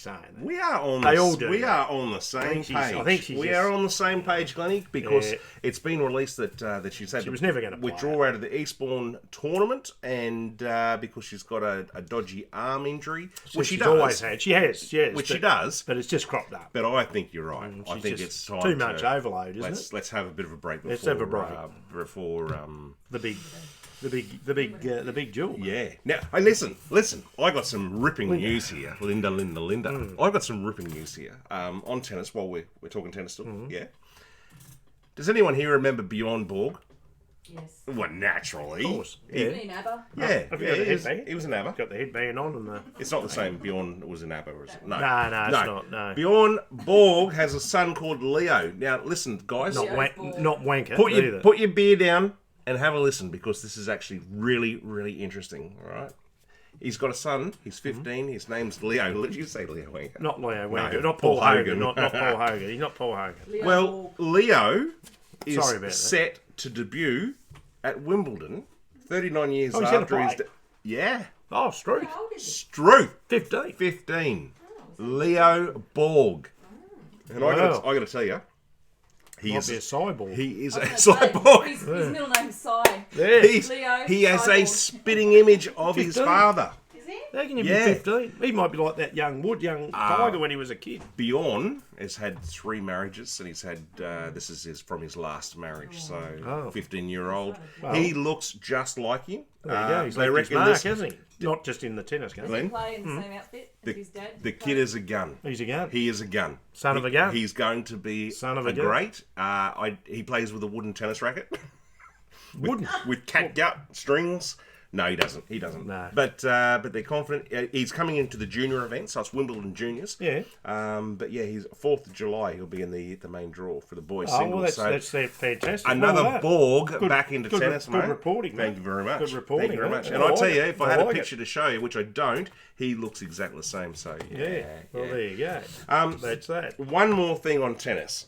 S1: saying that.
S2: We are on.
S1: They all do.
S2: We are on the same page.
S1: I think she's
S2: we
S1: just-
S2: are on the same page, Glennie, because it's been released that she's had
S1: She was never gonna play
S2: withdraw out of the Eastbourne tournament, and because she's got a dodgy arm injury, which she
S1: she's
S2: does.
S1: always had. She has,
S2: Which she does.
S1: But it's just cropped up.
S2: But I think you're right. I
S1: She's
S2: think
S1: just
S2: it's time
S1: too much overload, isn't it?
S2: Let's have a bit of a break. Before,
S1: Let's have a break.
S2: Before.
S1: The big jewel.
S2: Yeah. Now, hey, listen. I got some ripping news here. Linda. I got some ripping news here on tennis while we're talking tennis still. Yeah. Does anyone here remember Bjorn Borg?
S3: Yes.
S2: Well, naturally.
S1: Of course.
S3: Isn't he ABBA?
S2: Yeah.
S1: Have you got the headband?
S2: He was an ABBA.
S1: Got the headband on and the...
S2: It's not the same. Bjorn was an ABBA, or is it? No,
S1: No, it's not, no.
S2: Bjorn Borg has a son called Leo. Now, listen, guys.
S1: Not wanker
S2: Put
S1: either.
S2: your beer down. and have a listen because this is actually really, really interesting. All right. He's got a son. He's 15. His name's Leo. What did you say, Leo Wanker?
S1: Not Leo Wanker.
S2: No,
S1: Not Paul Hogan.
S2: Hogan.
S1: Not Paul Hogan. He's not Paul Hogan.
S3: Leo
S2: Well,
S3: Borg.
S2: Leo is
S1: Sorry about that.
S2: set to debut at Wimbledon 39 years
S1: Oh, he's gonna
S2: after his...
S1: play?
S2: Yeah.
S1: Oh, Struth.
S3: How old is he?
S2: Struth.
S1: 15.
S2: 15. Leo Borg. And I
S1: Wow.
S2: got to tell you,
S1: Might be a cyborg.
S2: he is
S3: I
S2: a
S3: was gonna say,
S2: cyborg.
S3: His middle name's Cy.
S1: Yeah.
S3: Leo,
S2: He has a
S3: cyborg.
S2: spitting image of his
S1: 15.
S2: father.
S3: Is he?
S1: How can you
S2: Yeah.
S1: be 15? He might be like that young Tiger when he was a kid.
S2: Bjorn has had 3 marriages, and he's had this is from his last marriage. So,
S1: Oh.
S2: 15-year-old.
S1: Well.
S2: He looks just like him.
S1: There you go. He's
S2: they
S1: left his
S2: reckon
S1: mark,
S2: this.
S1: hasn't he? Not just in the tennis game.
S2: Glenn,
S3: Play in the same outfit as his dad.
S2: the kid is a gun.
S1: He's a gun.
S2: He is a gun.
S1: Son of a gun.
S2: He's going to be
S1: Son of
S2: a
S1: a gun.
S2: great. He plays with a wooden tennis racket
S1: Wouldn't.
S2: with catgut strings. No, he doesn't. He doesn't.
S1: No.
S2: But they're confident. He's coming into the junior event, so it's Wimbledon Juniors.
S1: Yeah.
S2: But yeah, he's 4th of July. He'll be in the main draw for the boys
S1: Oh,
S2: singles.
S1: well, that's fantastic.
S2: Another
S1: Well, that.
S2: Borg
S1: Good-
S2: back into
S1: good-
S2: tennis,
S1: good
S2: mate.
S1: reporting,
S2: Thank
S1: mate.
S2: you very much.
S1: Good reporting,
S2: Thank you very
S1: mate.
S2: much. And
S1: I
S2: I'll
S1: like
S2: tell you,
S1: it.
S2: if I
S1: I
S2: had a
S1: like
S2: picture to show you, which I don't, he looks exactly the same. So
S1: Yeah. Well, there you go. That's that.
S2: One more thing on tennis.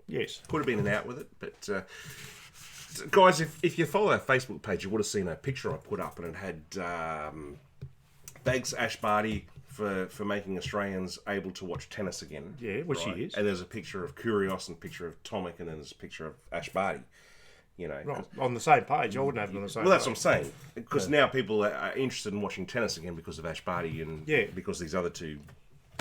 S1: Yes.
S2: Could have been an out with it, but guys, if you follow our Facebook page, you would have seen a picture I put up, and it had thanks Ash Barty for making Australians able to watch tennis again.
S1: Yeah, which he is.
S2: And there's a picture of Kyrgios and a picture of Tomic, and then there's a picture of Ash Barty. You know,
S1: Right. On the same page. I wouldn't have it on the same
S2: well, that's
S1: page.
S2: what I'm saying. Because now people are interested in watching tennis again because of Ash Barty and
S1: Yeah.
S2: because these other two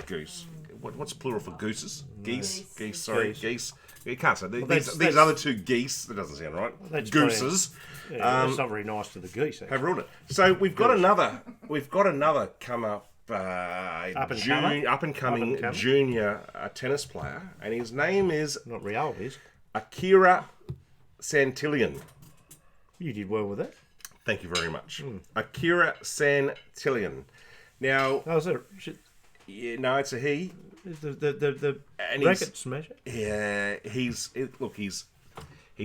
S2: goose. What's plural for gooses? Geese.
S3: Geese.
S2: Sorry,
S1: Geese.
S2: geese. You can't say
S1: that's-
S2: these other two geese. That doesn't sound right.
S1: That's
S2: Gooses
S1: Yeah, that's not very nice to the geese.
S2: have ruined it. So we've got another. We've got another come up.
S1: and
S2: Up and coming
S1: comer?
S2: junior tennis player, and his name is
S1: Not real, is.
S2: Akira Santillan.
S1: You did well with that.
S2: Thank you very much.
S1: Hmm.
S2: Akira Santillan. Now,
S1: Oh, is it?
S2: yeah, no, it's a he.
S1: The
S2: And
S1: racket smasher?
S2: Yeah, he's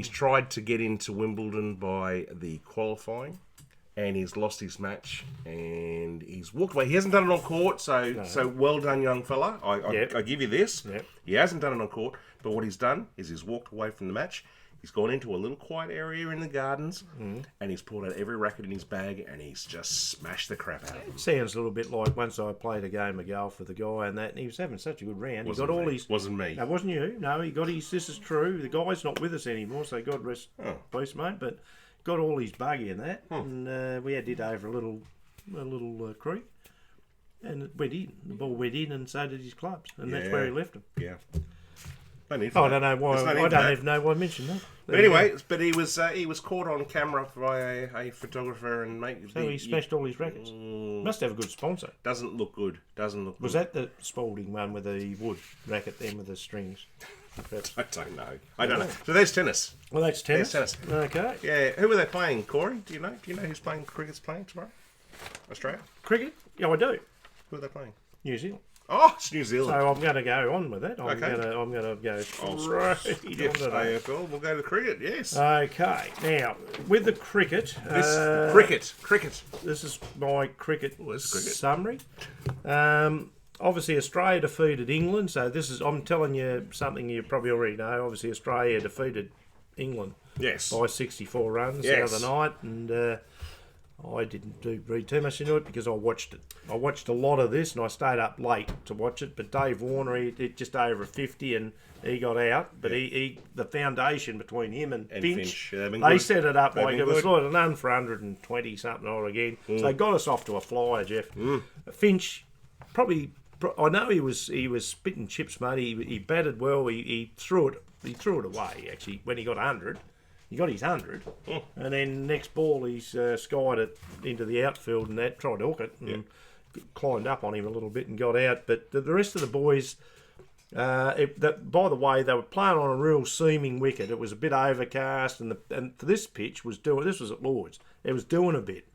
S2: tried to get into Wimbledon by the qualifying, and he's lost his match, and he's walked away. He hasn't done it on court, so well done, young fella.
S1: Yep.
S2: I give you this.
S1: Yep.
S2: He hasn't done it on court, but what he's done is he's walked away from the match. He's gone into a little quiet area in the gardens, and he's pulled out every racket in his bag, and he's just smashed the crap out of them.
S1: Sounds a little bit like once I played a game of golf with the guy and that, and he was having such a good round.
S2: Wasn't
S1: he got all
S2: me.
S1: his.
S2: Wasn't me.
S1: No, wasn't you? No, he got his. This is true. The guy's not with us anymore, so God rest peace, mate. But got all his buggy in that, and we had it over a little creek, and it went in. The ball went in, and so did his clubs, and that's where he left them.
S2: Yeah. No need for
S1: Oh, I
S2: that.
S1: don't know why.
S2: There's no need
S1: I
S2: for
S1: don't
S2: that.
S1: even know why I mentioned that.
S2: But anyway, he was caught on camera by a photographer and
S1: So he smashed all his rackets. Must have a good sponsor.
S2: Doesn't look good. Doesn't look
S1: Was
S2: good.
S1: that the Spalding one with the wood racket then with the strings?
S2: I don't know. I don't know. So there's tennis.
S1: Well, that's tennis.
S2: There's
S1: Okay.
S2: Yeah. Who are they playing, Corey? Do you know? Do you know who's playing? Cricket's playing tomorrow? Australia.
S1: Cricket? Yeah, I do.
S2: Who are they playing?
S1: New Zealand.
S2: Oh, it's New Zealand.
S1: So I'm going to go on with that. I'm
S2: Okay.
S1: going to go
S2: Oh,
S1: straight
S2: Yes,
S1: on to that.
S2: AFL. We'll go to cricket. Yes.
S1: Okay. Now, with the cricket,
S2: Cricket.
S1: this is my cricket
S2: there's cricket.
S1: summary. Obviously, Australia defeated England. So this is, I'm telling you something you probably already know. Obviously, Australia defeated England
S2: Yes.
S1: by 64 runs
S2: Yes.
S1: the other night, and I didn't read too much into it because I watched it. I watched a lot of this, and I stayed up late to watch it. But Dave Warner, he did just over 50, and he got out. But he the foundation between him and Finch,
S2: They've been
S1: they
S2: good.
S1: set it up
S2: They've
S1: like
S2: been
S1: it was
S2: good.
S1: like an un for 120 something or again. So they got us off to a flyer, Jeff. Finch probably. I know he was spitting chips, mate. He batted well. He threw it away actually when he got 100. He got his 100, and then next ball he's skied it into the outfield and that, tried to hook it and climbed up on him a little bit and got out. But the rest of the boys, by the way, they were playing on a real seaming wicket. It was a bit overcast, and this pitch was doing. This was at Lord's. It was doing a bit,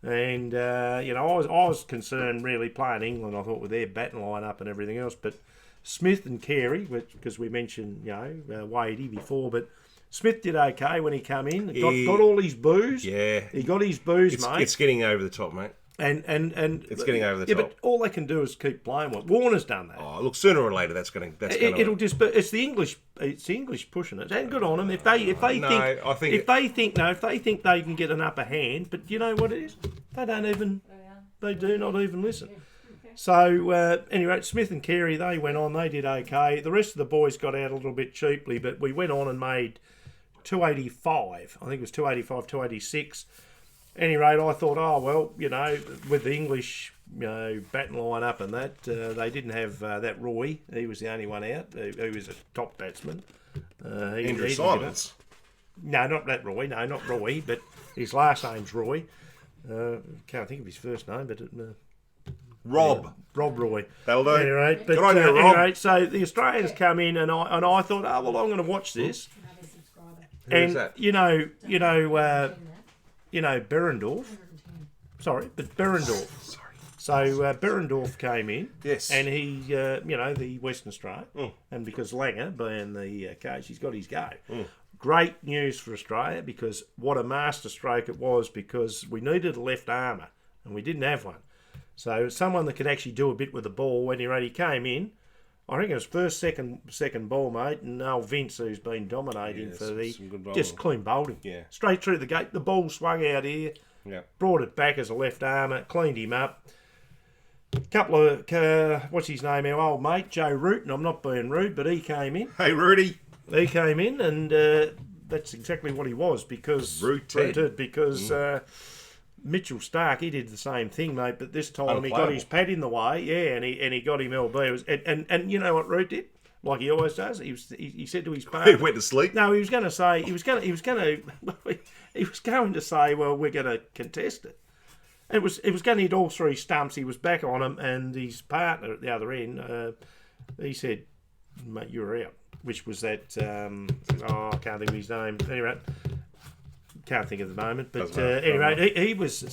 S1: and I was concerned really playing England. I thought with their batting lineup and everything else, but Smith and Carey, because we mentioned Wadey before, but Smith did okay when he come in. Got all his boos.
S2: Yeah.
S1: He got his boos, mate.
S2: It's getting over the top, mate.
S1: And
S2: it's getting over the
S1: yeah,
S2: top.
S1: but all they can do is keep playing. What Warner's done that.
S2: Oh, look, sooner or later that's going to.
S1: It'll just. But it's the English pushing it. And good on them if they think they can get an upper hand. But you know what it is? They do not even listen. So anyway, Smith and Carey, they went on. They did okay. The rest of the boys got out a little bit cheaply, but we went on and made 285. I think it was 285, 286. Any rate, I thought, oh well, with the English, batting line up and that, they didn't have that Roy. He was the only one out. He was a top batsman.
S2: Andrew Simons.
S1: No, not that Roy. No, not Roy, but his last name's Roy. Can't think of his first name, but
S2: Rob
S1: Roy.
S2: That'll do.
S1: Anyway,
S2: Good on you, Rob.
S1: Anyway, so the Australians come in, and I thought, oh well, I'm going to watch this.
S2: Who's that?
S1: Berendorf. Sorry, but Berendorf.
S2: Sorry.
S1: So Berendorf came in.
S2: Yes.
S1: And he, the Western Australia. And because Langer, being the coach, he's got his go. Great news for Australia because what a master stroke it was because we needed a left armour and we didn't have one. So someone that could actually do a bit with the ball. When he came in, I think it was first, second ball, mate, and old Vince, who's been dominating for just clean bowling.
S2: Yeah.
S1: Straight through the gate. The ball swung out here.
S2: Yeah.
S1: Brought it back as a left armour, cleaned him up. Couple of, what's his name, our old mate, Joe Root, and I'm not being rude, but he came in.
S2: Hey, Rudy.
S1: He came in, and that's exactly what he was because Mitchell Stark, he did the same thing, mate, but this time he got his pad in the way, and he got him LB. And you know what Root did? Like he always does. He said to his partner,
S2: He went to sleep.
S1: No, he was going to say he was going to say, well, we're going to contest it. It was going to hit all three stumps. He was back on him, and his partner at the other end, he said, "Mate, you're out." Which was that? I can't think of his name. Anyway, can't think of the moment. But anyway, he was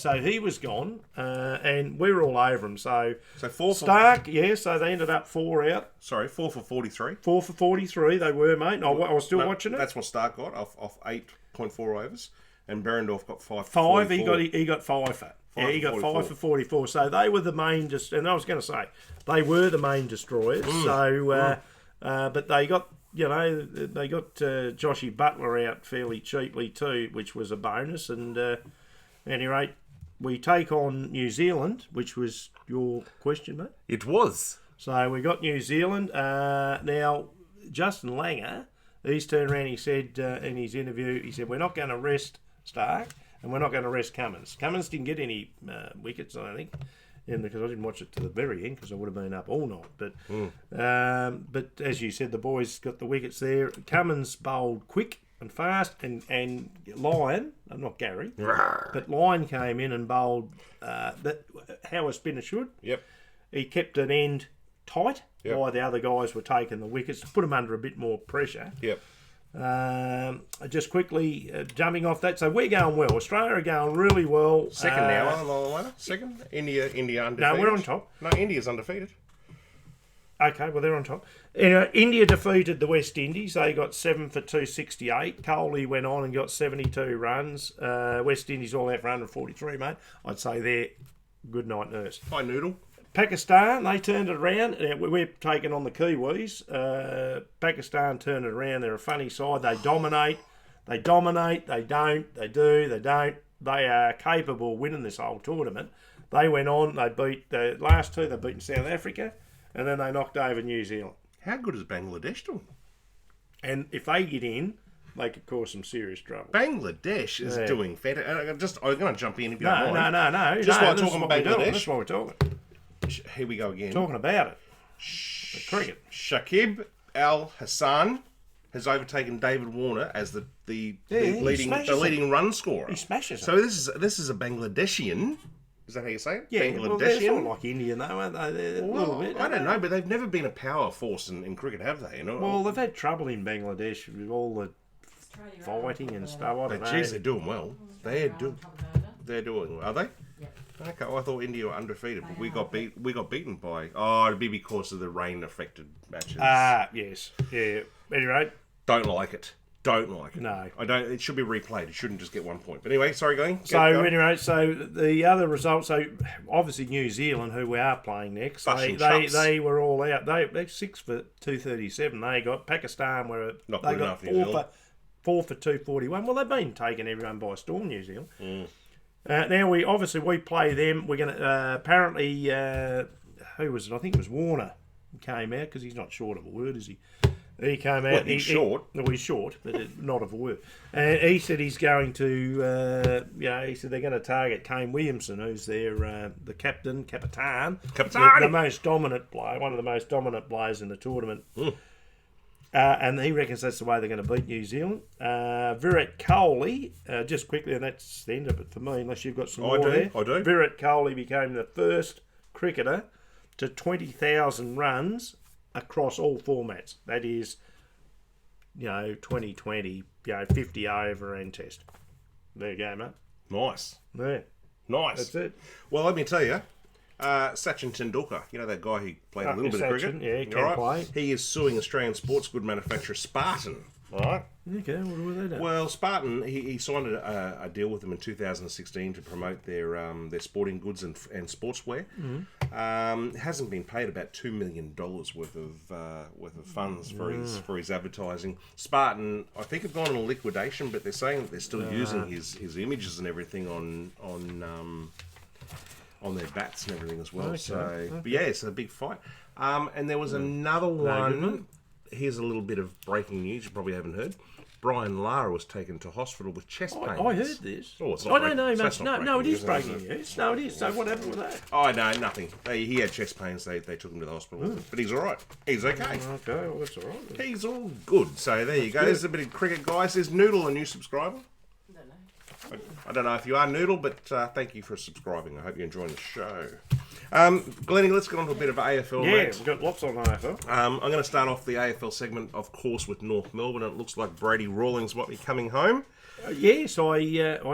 S1: gone, and we were all over him. So
S2: four
S1: Stark, so they ended up 4 out.
S2: Sorry, 4 for 43.
S1: 4 for 43, they were, mate. And I was still watching it.
S2: That's what Stark got off 8.4 overs, and Berendorf got 5.
S1: For 44. He got 5 for. Yeah, he got 5 for 44. So they were the main. And I was going to say they were the main destroyers. So, but they got. They got Joshy Butler out fairly cheaply too, which was a bonus. And at any rate, we take on New Zealand, which was your question, mate.
S2: It was.
S1: So we got New Zealand. Now, Justin Langer, he's turned around, he said in his interview, he said, we're not going to rest Stark and we're not going to rest Cummins. Cummins didn't get any wickets, I don't think. Because I didn't watch it to the very end because I would have been up all night. But as you said, the boys got the wickets there. Cummins bowled quick and fast, and Lyon, not Gary, but Lyon came in and bowled how a spinner should.
S2: Yep.
S1: He kept an end tight while the other guys were taking the wickets to put them under a bit more pressure.
S2: Yep.
S1: Just quickly jumping off that, so we're going well. Australia are going really well.
S2: Second now on the ladder. Second. India undefeated.
S1: No, we're on top.
S2: No, India's undefeated.
S1: Okay, well they're on top. India defeated the West Indies. They got 7 for 268. Kohli went on and got 72 runs. West Indies all out for 143, mate. I'd say they're good night nurse.
S2: Hi, Noodle.
S1: Pakistan, they turned it around. We're taking on the Kiwis. Pakistan turned it around. They're a funny side. They dominate. They don't. They do. They don't. They are capable of winning this whole tournament. They went on. They beat the last two. They beat South Africa. And then they knocked over New Zealand.
S2: How good is Bangladesh doing?
S1: And if they get in, they could cause some serious trouble.
S2: Bangladesh is doing fantastic. I'm going to jump in if you don't mind.
S1: No.
S2: Just while talking about Bangladesh.
S1: That's what we're talking.
S2: Here we go again.
S1: Talking about it. The cricket.
S2: Shakib Al Hassan has overtaken David Warner as the leading run scorer.
S1: He smashes it.
S2: So this is a Bangladeshian. Is that how you say it?
S1: Yeah,
S2: Bangladeshian.
S1: well, they're sort of like Indian, though, aren't they? They're a little bit.
S2: I don't know, but they've never been a power force in cricket, have they?
S1: Well, they've had trouble in Bangladesh with all the fighting and stuff. I don't know.
S2: Geez, they're doing well. They're doing well. Are they? Yeah. Okay, well, I thought India were undefeated, but we got beaten by. Oh, it'd be because of the rain-affected matches.
S1: Yes, yeah. Anyway,
S2: don't like it. don't like it.
S1: No.
S2: I don't. It should be replayed. It shouldn't just get 1 point. But anyway, sorry, going.
S1: So anyway, so the other results. So obviously New Zealand, who we are playing next, they were all out. They're 6 for 237. They got Pakistan were
S2: Not
S1: they
S2: good
S1: got
S2: enough, New Zealand.
S1: 4 for 241. Well, they've been taking everyone by storm, New Zealand. Now we play them. We're going to apparently who was it? I think it was Warner came out because he's not short of a word, is he? He came out.
S2: Well, he's short.
S1: He's short, but not of a word. And he said he's going to, he said they're going to target Kane Williamson, who's their the capitan, the most dominant player, one of the most dominant players in the tournament. And he reckons that's the way they're going to beat New Zealand. Virat Kohli, just quickly, and that's the end of it for me, unless you've got some more there.
S2: I do.
S1: Virat Kohli became the first cricketer to 20,000 runs across all formats. That is, 2020, 50 over and test. There you go, mate.
S2: Nice.
S1: Yeah.
S2: Nice.
S1: That's it.
S2: Well, let me tell you, Sachin Tendulkar, that guy who played a little bit of cricket.
S1: Yeah, he can play.
S2: He is suing Australian sports good manufacturer Spartan. All right.
S1: Okay, what were they doing?
S2: Well, Spartan, he signed a deal with them in 2016 to promote their sporting goods and sportswear. Hasn't been paid about $2 million worth of funds for his advertising. Spartan, I think, have gone into liquidation, but they're saying that they're still using his images and everything on their bats and everything as well.
S1: Okay.
S2: So, but yeah, it's a big fight. And there was another one. Here's a little bit of breaking news you probably haven't heard. Brian Lara was taken to hospital with chest pains.
S1: I heard this.
S2: Oh, it's
S1: I
S2: not
S1: don't know
S2: breaking-
S1: much.
S2: that's
S1: No, it is
S2: isn't
S1: breaking news. No, it is. So what happened with that?
S2: Oh, no, nothing. He had chest pains. They took him to the hospital. But he's all right. He's okay.
S1: Okay, well, that's all right.
S2: He's all good. So there you go.
S1: good.
S2: There's a bit of cricket, guys. There's Noodle, a new subscriber. I don't know if you are Noodle, but thank you for subscribing. I hope you're enjoying the show. Glennie, let's get on to a bit of AFL,
S1: Yeah,
S2: mate.
S1: we've got lots on AFL.
S2: I'm going to start off the AFL segment, of course, with North Melbourne. It looks like Brady Rawlings might be coming home.
S1: Yes, I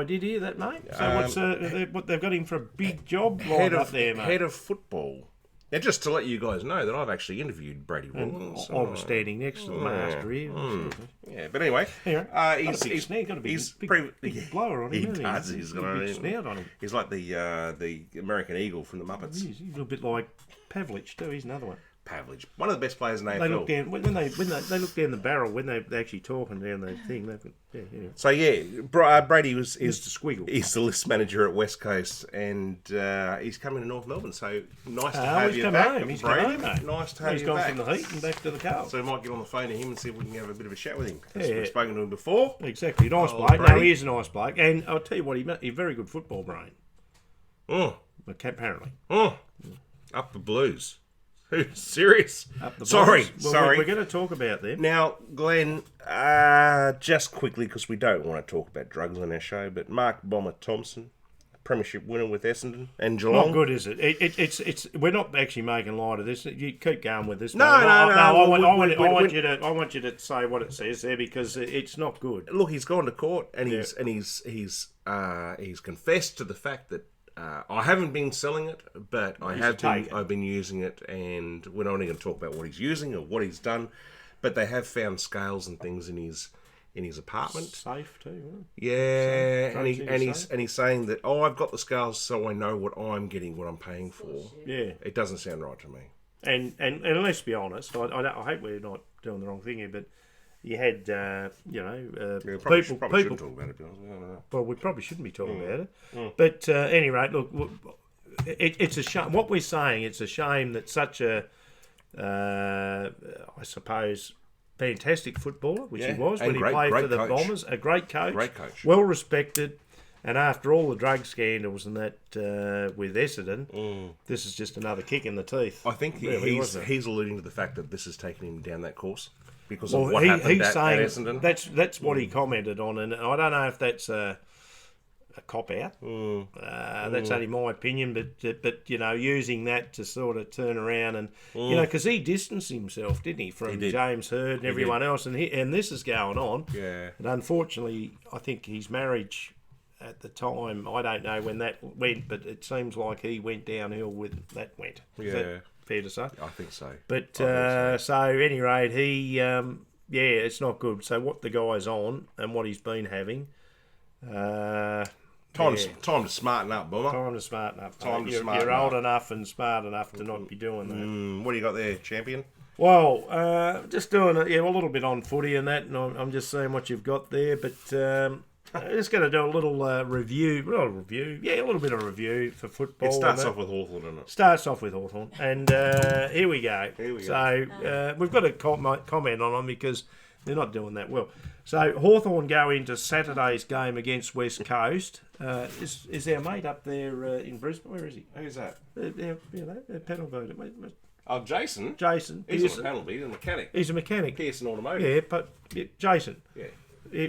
S1: did hear that, mate. So what they've got him for a big job lined up there, mate.
S2: Head of football. Now, just to let you guys know that I've actually interviewed Brady Rawlings.
S1: I was standing next to the master here.
S2: Yeah, but anyway,
S1: He's got a big blower on him.
S2: He
S1: hasn't
S2: does.
S1: He's
S2: He's
S1: got
S2: got
S1: a big snout on him.
S2: He's like the American Eagle from the Muppets.
S1: He's a little bit like Pavlich too. He's another one.
S2: Pavlich, one of the best players in AFL.
S1: They look down when they look down the barrel when they're actually talking down the thing. Anyway.
S2: So Brady is
S1: Mr. Squiggle.
S2: He's the list manager at West Coast, and he's coming to North Melbourne. So nice to have you back,
S1: He's
S2: Brady.
S1: come home, mate.
S2: Nice to have
S1: He's
S2: you
S1: gone
S2: back.
S1: from the heat and back to the cold.
S2: So we might get on the phone to him and see if we can have a bit of a chat with him. 'Cause
S1: Yeah.
S2: we've spoken to him before.
S1: Exactly, nice bloke.
S2: Brady.
S1: No, he is a nice bloke, and I'll tell you what, he's a very good football brain. Apparently.
S2: Up the Blues. Who's serious?
S1: Up the
S2: Sorry.
S1: Blues. Well, We're going to talk about them.
S2: Now, Glenn, just quickly, because we don't want to talk about drugs on our show, but Mark Bomber Thompson, premiership winner with Essendon and Geelong.
S1: Not good, is it? It's. We're not actually making light of this. You keep going with this.
S2: No.
S1: I want you to say what it says there because it's not good.
S2: Look, he's gone to court and he's confessed to the fact that I haven't been selling it, but I've been using it, and we're not even going to talk about what he's using or what he's done, but they have found scales and things in his apartment.
S1: Safe too.
S2: Yeah,
S1: Safe.
S2: and he's saying that I've got the scales so I know what I'm getting, what I'm paying for.
S1: Yeah,
S2: it doesn't sound right to me.
S1: And let's be honest, I hope we're not doing the wrong thing here, but you had
S2: Probably shouldn't talk about it.
S1: Well, we probably shouldn't be talking about it. But at any rate, look, it's a shame. What we're saying, it's a shame that such a, I suppose, fantastic footballer, which he was when he played for the Bombers, a great coach, well respected, and after all the drug scandals and that with Essendon, this is just another kick in the teeth.
S2: I think
S1: really,
S2: he's alluding to the fact that this has taken him down that course. Because
S1: of
S2: what happened
S1: he's
S2: at
S1: saying
S2: Essendon.
S1: That's what he commented on, and I don't know if that's a cop out. That's only my opinion, but using that to sort of turn around and because he distanced himself, didn't he, from James Hird and everyone else, and this is going on.
S2: Yeah,
S1: and unfortunately, I think his marriage at the time, I don't know when that went, but it seems like he went downhill with that went. Is that fair to say?
S2: I think so.
S1: But so at any rate, he Yeah, it's not good. So what the guy's on and what he's been having.
S2: Time to smarten up, Boomer.
S1: Time to smarten up.
S2: Time to
S1: you're,
S2: smarten
S1: You're old
S2: up.
S1: enough and smart enough to not be doing that.
S2: What do you got there, champion?
S1: Well, just doing a little bit on footy and that, and I'm just seeing what you've got there. But I'm just going to do a little review. Well, a little bit of review for football.
S2: It starts off with Hawthorn, doesn't it?
S1: Starts off with Hawthorn. And here we go. So we've got to comment on them because they're not doing that well. So Hawthorn go into Saturday's game against West Coast. Is our mate up there in Brisbane? Where is he?
S2: Who's that?
S1: Panel voter.
S2: Oh, Jason.
S1: Jason.
S2: He's
S1: Pearson.
S2: on the panel, he's a mechanic.
S1: He's a mechanic.
S2: Pearson Automotive.
S1: Yeah, but Jason.
S2: Yeah.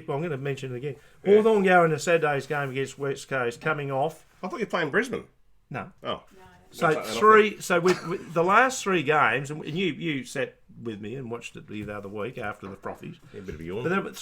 S1: Well, I'm going to mention it again. Hawthorn go into Saturday's game against West Coast, coming off.
S2: I thought you were playing Brisbane.
S1: No.
S2: Oh.
S1: So with the last three games, and you sat with me and watched it the other week after the Frothies.
S2: Yeah, a bit of a yawn.
S1: But there were I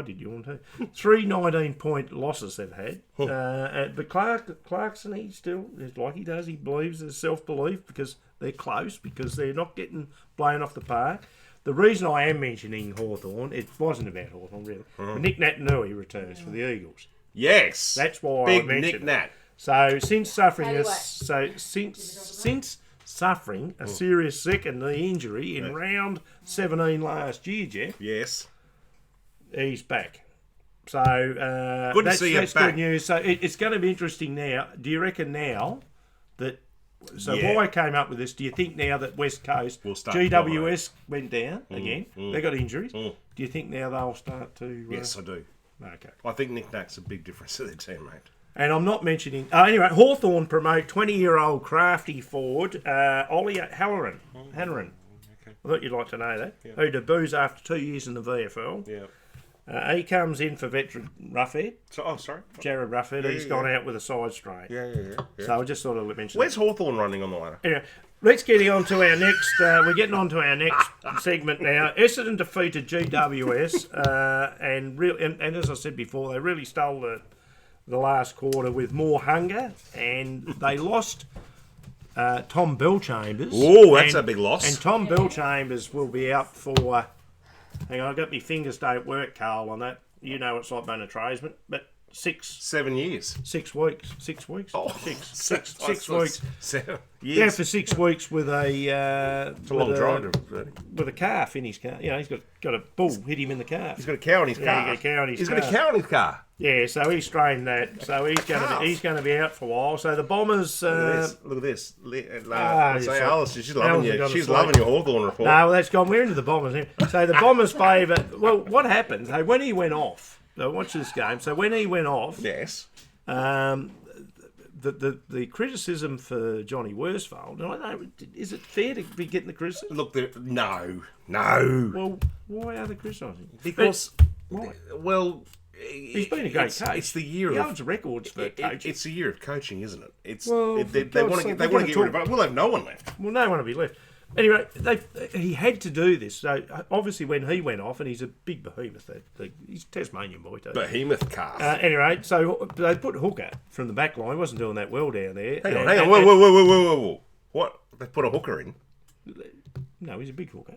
S1: did yawn too. 3 19-point losses they've had. But Clarkson, he still, like he does, he believes there's self-belief because they're close, because they're not getting blown off the park. The reason I am mentioning Hawthorn, it wasn't about Hawthorn really. But Nick Natanui returns for the Eagles.
S2: Yes.
S1: That's why
S2: Big
S1: I mentioned
S2: Nick Nat.
S1: So since suffering
S3: Anyway.
S1: since suffering a serious second knee injury in round 17 last year, Jeff,
S2: Yes.
S1: he's back. So
S2: Good to see you
S1: that's
S2: back.
S1: good news. So it's going to be interesting now. Do you reckon now that? So
S2: Yeah.
S1: why I came up with this? Do you think now that West Coast
S2: Will start
S1: GWS went down again? They got injuries.
S2: Mm.
S1: Do you think now they'll start to?
S2: Yes, I do.
S1: Okay.
S2: I think Nick Nat's a big difference to their team, mate.
S1: And I'm not mentioning... anyway, Hawthorn promote 20-year-old crafty forward, Ollie Halloran.
S2: Okay.
S1: I thought you'd like to know that. Yeah. Who debuts after 2 years in the VFL.
S2: Yeah.
S1: He comes in for veteran Roughhead,
S2: Sorry.
S1: Jared Roughhead. He's gone out with a side strain.
S2: Yeah.
S1: So I just thought I'd mention
S2: Where's Hawthorn running on the ladder?
S1: Anyway, let's get on to our next... we're getting on to our next segment now. Essendon defeated GWS. And as I said before, they really stole the last quarter with more hunger, and they lost Tom Bellchambers.
S2: Oh, that's a big loss.
S1: And Tom Bellchambers will be out for... Hang on, I've got my fingers don't work, Carl, on that. You know it's like being a tradesman, but
S2: 7 years.
S1: 6 weeks. 6 weeks?
S2: Oh,
S1: six weeks.
S2: 7
S1: Yeah,
S2: years.
S1: for 6 weeks with a...
S2: It's a long drive.
S1: With a calf in his car. You know, he's got a bull hit him in the calf.
S2: He's got a cow in his car.
S1: He's got a cow in his
S2: He's
S1: car.
S2: got a cow in his car.
S1: Yeah, so he strained that. So he's going to be out for a while. So the Bombers...
S2: Look at this.
S1: Alice
S2: She's loving you.
S1: got
S2: She's
S1: a
S2: loving your Hawthorn report.
S1: No, well, that's gone. We're into the Bombers now. So the Bombers favour... Well, what happened? So when he went off... So watch this game. So when he went off...
S2: Yes.
S1: The criticism for Johnny Worsfold, and I know, is it fair to be getting the criticism?
S2: Look, no.
S1: Well, why are they criticising?
S2: Because,
S1: Why?
S2: well...
S1: He's been a great coach.
S2: It's the year
S1: he
S2: of...
S1: holds records for coaching.
S2: It's the year of coaching, isn't it? It's
S1: Well,
S2: they
S1: for
S2: want
S1: God's
S2: to
S1: sake,
S2: get rid of it. We'll have no one left.
S1: Well, no one will be left. Anyway, he had to do this. So obviously, when he went off, and he's a big behemoth, he's a Tasmanian boy too.
S2: Behemoth calf.
S1: Anyway, so they put Hooker from the back line. He wasn't doing that well down there.
S2: Hang on. Whoa. What? They put a hooker in?
S1: No, he's a big hooker.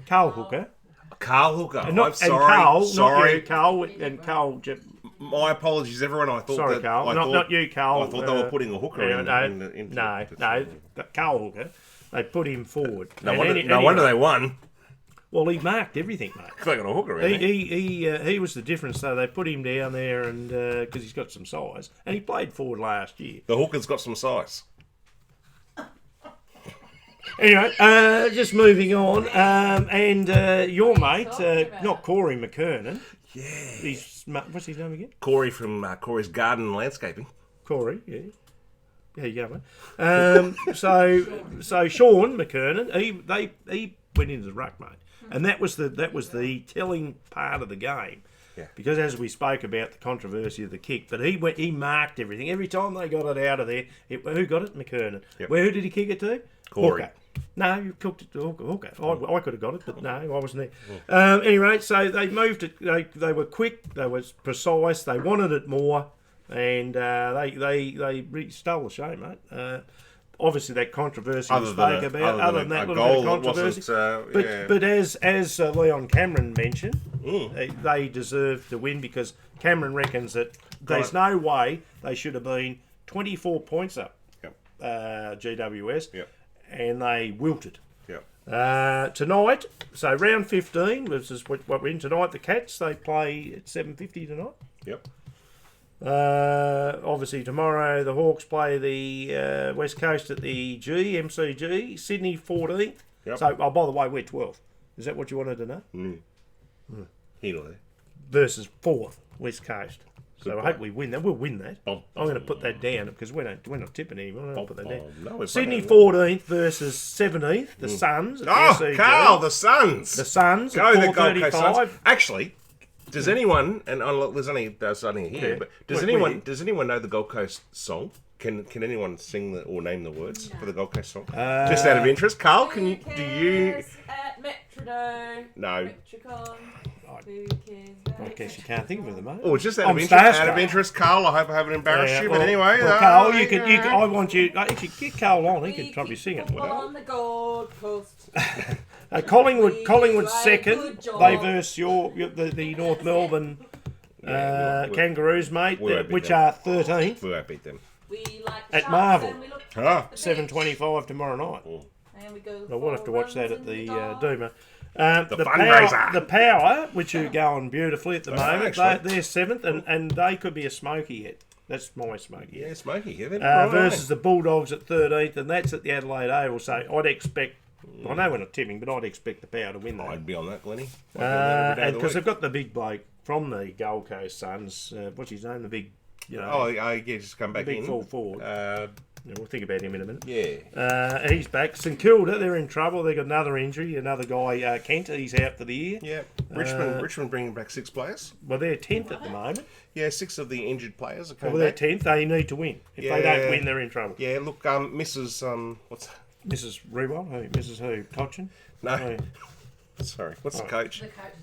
S1: Carl Hooker.
S2: Carl Hooker.
S1: And not,
S2: I'm sorry.
S1: And Carl,
S2: sorry.
S1: not you, Carl. And Carl...
S2: My apologies, everyone. I thought
S1: Sorry,
S2: that...
S1: Carl. Not you, Carl.
S2: I thought they were putting a hooker in.
S1: No, Carl Hooker. They put him forward.
S2: No wonder they won.
S1: Well, he marked everything, mate.
S2: They got a hooker in.
S1: He was the difference. So they put him down there, and because he's got some size, and he played forward last year.
S2: The hooker's got some size.
S1: Anyway, just moving on, and your mate, not Corey McKernan.
S2: Yeah.
S1: What's his name again?
S2: Corey from Corey's Garden and Landscaping.
S1: Corey, yeah. There you go, mate. So Sean McKernan, he went into the ruck, mate, and that was the telling part of the game.
S2: Yeah.
S1: Because as we spoke about the controversy of the kick, but he marked everything. Every time they got it out of there, who got it? McKernan.
S2: Yep.
S1: Who did he kick it to?
S2: Corey.
S1: Hooker. No, you cooked it to Hooker. I could have got it, but no, I wasn't there. Anyway, so they moved it. They were quick. They were precise. They wanted it more, and they really stole the show, mate. obviously that controversy we
S2: Other
S1: spoke
S2: than
S1: about. Other than that little bit of controversy. But as Leon Cameron mentioned, they deserve to win because Cameron reckons that there's no way they should have been 24 points up, GWS, and they wilted. Tonight, so round 15, which is what we're in tonight, the Cats, they play at 7:50 tonight. Obviously tomorrow the Hawks play the West Coast at the MCG, Sydney 14th. So, by the way, we're 12th. Is that what you wanted to know? Versus 4th, West Coast. So I hope we win that. We'll win that. I'm going to put that down because we're not tipping anymore. I'm going to put that down.
S2: No,
S1: Sydney 14th versus 17th, the Suns.
S2: Carl, the Suns.
S1: The Suns
S2: Go
S1: at
S2: the Gold Coast
S1: 4:35.
S2: Suns. Actually, does anyone, and there's only here, but does anyone know the Gold Coast song? Can anyone sing or name the words for the Gold Coast song? Just out of interest, Carl, do you?
S3: At Metrodome.
S2: No.
S3: Metricon.
S1: I guess you can't think of it at the moment.
S2: Oh, just out
S1: I'm
S2: of interest.
S1: starstruck.
S2: Out of interest, Carl. I hope I haven't embarrassed you, but anyway.
S1: Carl, I want you. If you get Carl on, he can probably sing it.
S3: On the Gold Coast.
S1: Collingwood second. They verse the North Melbourne Kangaroos, mate, which are 13th.
S2: We won't beat them.
S3: We like
S1: At Marvel.
S2: 7:25
S1: tomorrow night.
S3: And we go.
S1: I will have to watch that at the Duma.
S2: The fundraiser.
S1: The Power, which are going beautifully at the moment,
S2: actually.
S1: they're 7th, and they could be a smoky yet. That's my smoky.
S2: Yeah, smoky. Yeah,
S1: versus the Bulldogs at 13th, and that's at the Adelaide Oval. So I'd expect. I know we're not tipping, but I'd expect the Power to win that.
S2: I'd be on that, Glennie.
S1: Because they've got the big bloke from the Gold Coast Suns. What's his name? The big.
S2: Just come back
S1: big
S2: in.
S1: Full forward. We'll think about him in a minute.
S2: Yeah.
S1: He's back. St Kilda, they're in trouble. They've got another injury. Another guy, Kent, he's out for the year.
S2: Yeah. Richmond bringing back 6 players.
S1: Well, they're 10th at the moment.
S2: Yeah, 6 of the injured players are coming
S1: Well, they're
S2: back.
S1: 10th. They need to win. If they don't win, they're in trouble.
S2: Yeah, look, Mrs. What's that?
S1: Mrs. Rewell? Who? Mrs. who? Cochin?
S2: No.
S1: Who?
S2: Sorry. What's the coach?
S3: The coaches.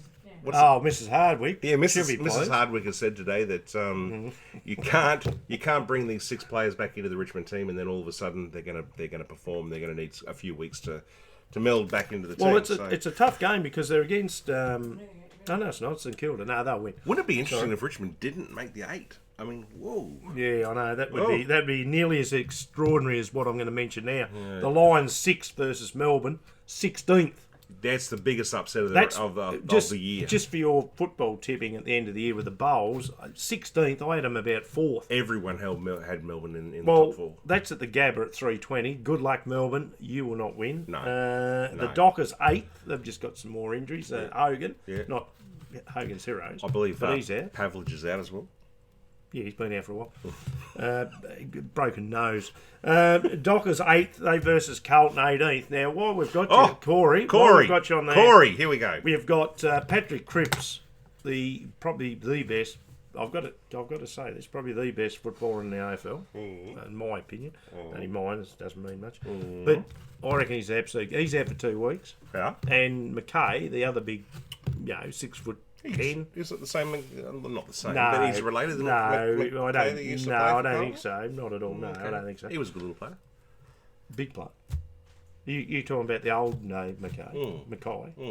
S1: Mrs. Hardwick.
S2: Yeah,
S1: She'll be
S2: Mrs.
S1: pleased.
S2: Hardwick has said today that you can't bring these 6 players back into the Richmond team and then all of a sudden they're gonna perform. They're gonna need a few weeks to meld back into the team.
S1: Well, it's a tough game because they're against. No, it's not St Kilda. No, they'll win.
S2: Wouldn't it be interesting if Richmond didn't make the 8? I mean, whoa.
S1: Yeah, I know that'd be nearly as extraordinary as what I'm going to mention now. Yeah. The Lions 6th versus Melbourne 16th.
S2: That's the biggest upset of the year. Just
S1: for your football tipping at the end of the year with the bowls, 16th, I had them about 4th.
S2: Everyone had Melbourne in the top 4.
S1: That's at the Gabba at 320. Good luck, Melbourne. You will not win.
S2: No.
S1: The Dockers 8th. They've just got some more injuries. Hogan.
S2: Yeah.
S1: Not Hogan's heroes.
S2: I believe
S1: but he's out.
S2: Pavlich is out as well.
S1: Yeah, he's been out for a while. Broken nose. Dockers 8th, they versus Carlton 18th. Now, while we've got you, Corey, we've got you on there.
S2: Corey, here we go.
S1: We've got Patrick Cripps, probably the best. I've got to say this, probably the best footballer in the AFL, in my opinion. Only mine, it doesn't mean much. But I reckon he's out for 2 weeks.
S2: Yeah.
S1: And McKay, the other big, 6 foot.
S2: Is it the same? Not the same,
S1: no,
S2: but he's related to
S1: I don't think so. Not at all. No,
S2: okay.
S1: I don't think so.
S2: He was a good little player.
S1: Big player. You talking about the old name, Mackay?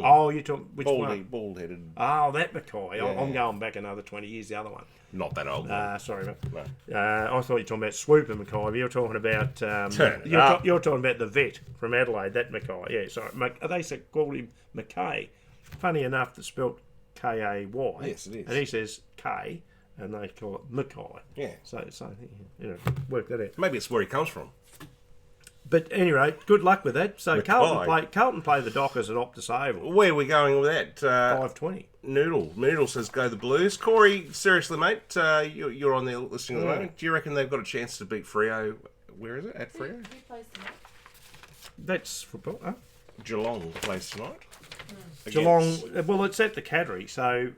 S1: Oh, you talking which one?
S2: Bald-headed.
S1: Oh, that Mackay.
S2: Yeah.
S1: I'm going back another 20 years. The other one.
S2: Not that old.
S1: Sorry, mate.
S2: No.
S1: I thought you were talking about Swooper Mackay. But you're talking about you're talking about the vet from Adelaide. That Mackay. Yeah, sorry. They called him Mackay. Funny enough, it's spelt Kay.
S2: Yes, it is.
S1: And he says K, and they call it Mackay.
S2: Yeah.
S1: So work that out.
S2: Maybe it's where he comes from.
S1: But anyway, good luck with that. So
S2: Mackay.
S1: Carlton play the Dockers at Optus Oval.
S2: Where are we going with that?
S1: 5:20.
S2: Noodle says go the Blues. Corey, seriously, mate, you're on there listening at the moment. Do you reckon they've got a chance to beat Freo? Where is it? At Freo?
S3: Who plays tonight?
S1: That's football, huh?
S2: Geelong plays tonight.
S1: Geelong. Well, it's at the Cattery, so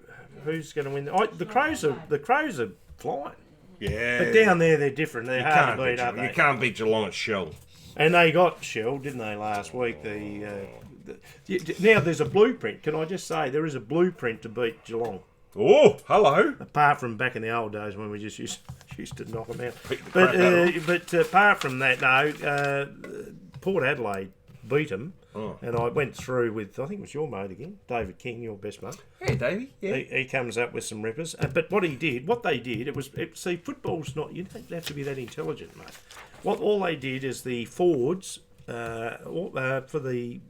S1: who's going to win? The Crows are flying.
S2: Yeah.
S1: But down there, they're different. They're hard to beat, aren't they?
S2: You can't beat Geelong at Shell.
S1: And they got shelled, didn't they, last week? Now, there's a blueprint. Can I just say, there is a blueprint to beat Geelong.
S2: Oh, hello.
S1: Apart from back in the old days when we just used used to knock them out.
S2: Beat the crap out of
S1: But apart from that, no, Port Adelaide beat them.
S2: Oh.
S1: And I went through with, I think it was your mate again, David King, your best mate.
S2: Yeah, Davey. Yeah.
S1: He comes up with some rippers. But what they did, see, football's not, you don't have to be that intelligent, mate. All they did is the forwards, for the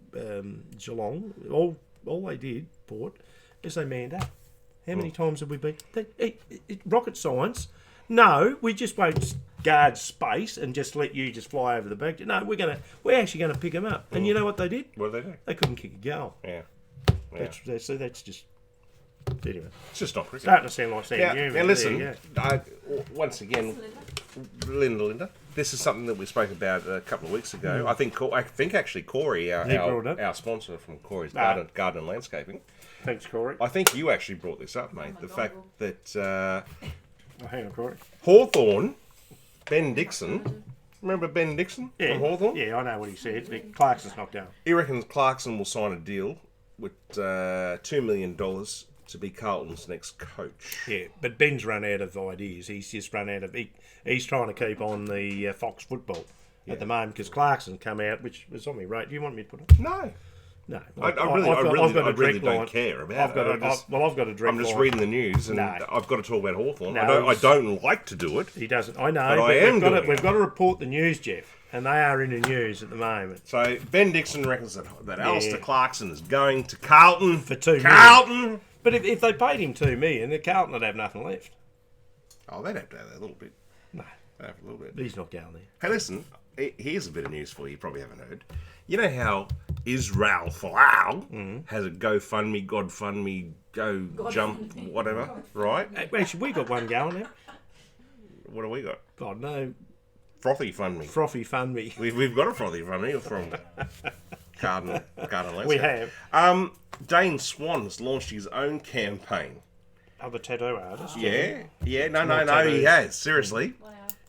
S1: Geelong, all they did, Port, is they manned up. How many times have we been? Rocket science. No, we just won't guard space and just let you just fly over the back. No, we're actually gonna pick them up. And you know what they did?
S2: What did they do?
S1: They couldn't kick a goal.
S2: Yeah.
S1: That's just anyway.
S2: It's just not cricket.
S1: Starting to sound like Sam Newman.
S2: Now listen,
S1: There you
S2: once again, Linda, this is something that we spoke about a couple of weeks ago. I think actually Corey, our sponsor from Corey's Garden and Landscaping.
S1: go. Thanks, Corey.
S2: I think you actually brought this up, mate. The fact that
S1: Hang on, Corey.
S2: Hawthorn, Ben Dixon, remember Ben Dixon
S1: Yeah,
S2: from Hawthorn?
S1: yeah, I know what he said. But Clarkson's knocked down.
S2: He reckons Clarkson will sign a deal with $2 million to be Carlton's next coach.
S1: Yeah, but Ben's run out of ideas. He's just run out of. He's trying to keep on the Fox football at the moment because Clarkson come out, which was on me. Right? Do you want me to put it?
S2: No.
S1: No,
S2: I really don't care about it.
S1: I've got a direct
S2: I'm just
S1: line.
S2: reading the news, and
S1: No.
S2: I've got to talk about Hawthorn.
S1: No,
S2: I don't like to do it.
S1: He doesn't. I know.
S2: But I am doing
S1: we've got to report the news, Jeff, and they are in the news at the moment.
S2: So Ben Dixon reckons that Alistair Clarkson is going to Carlton
S1: For $2 million.
S2: Carlton.
S1: But if they paid him $2 million, the Carlton would have nothing left.
S2: Oh, they'd have to have that a little bit.
S1: No,
S2: They'd have a little bit.
S1: he's not going there.
S2: Hey, listen. Here's a bit of news for you. You probably haven't heard. You know how Israel Folau has a GoFundMe, GodFundMe, Jump, whatever, right?
S1: Actually, we got one going now.
S2: What have we got?
S1: God no,
S2: Frothy Fund Me.
S1: Frothy Fund Me.
S2: We've got a Frothy Fund Me from Garden Landscape.
S1: We have.
S2: Dane Swan has launched his own campaign.
S1: Other tattoo artist.
S2: Yeah. No,
S1: tattoos.
S2: he has. Seriously.
S3: Wow.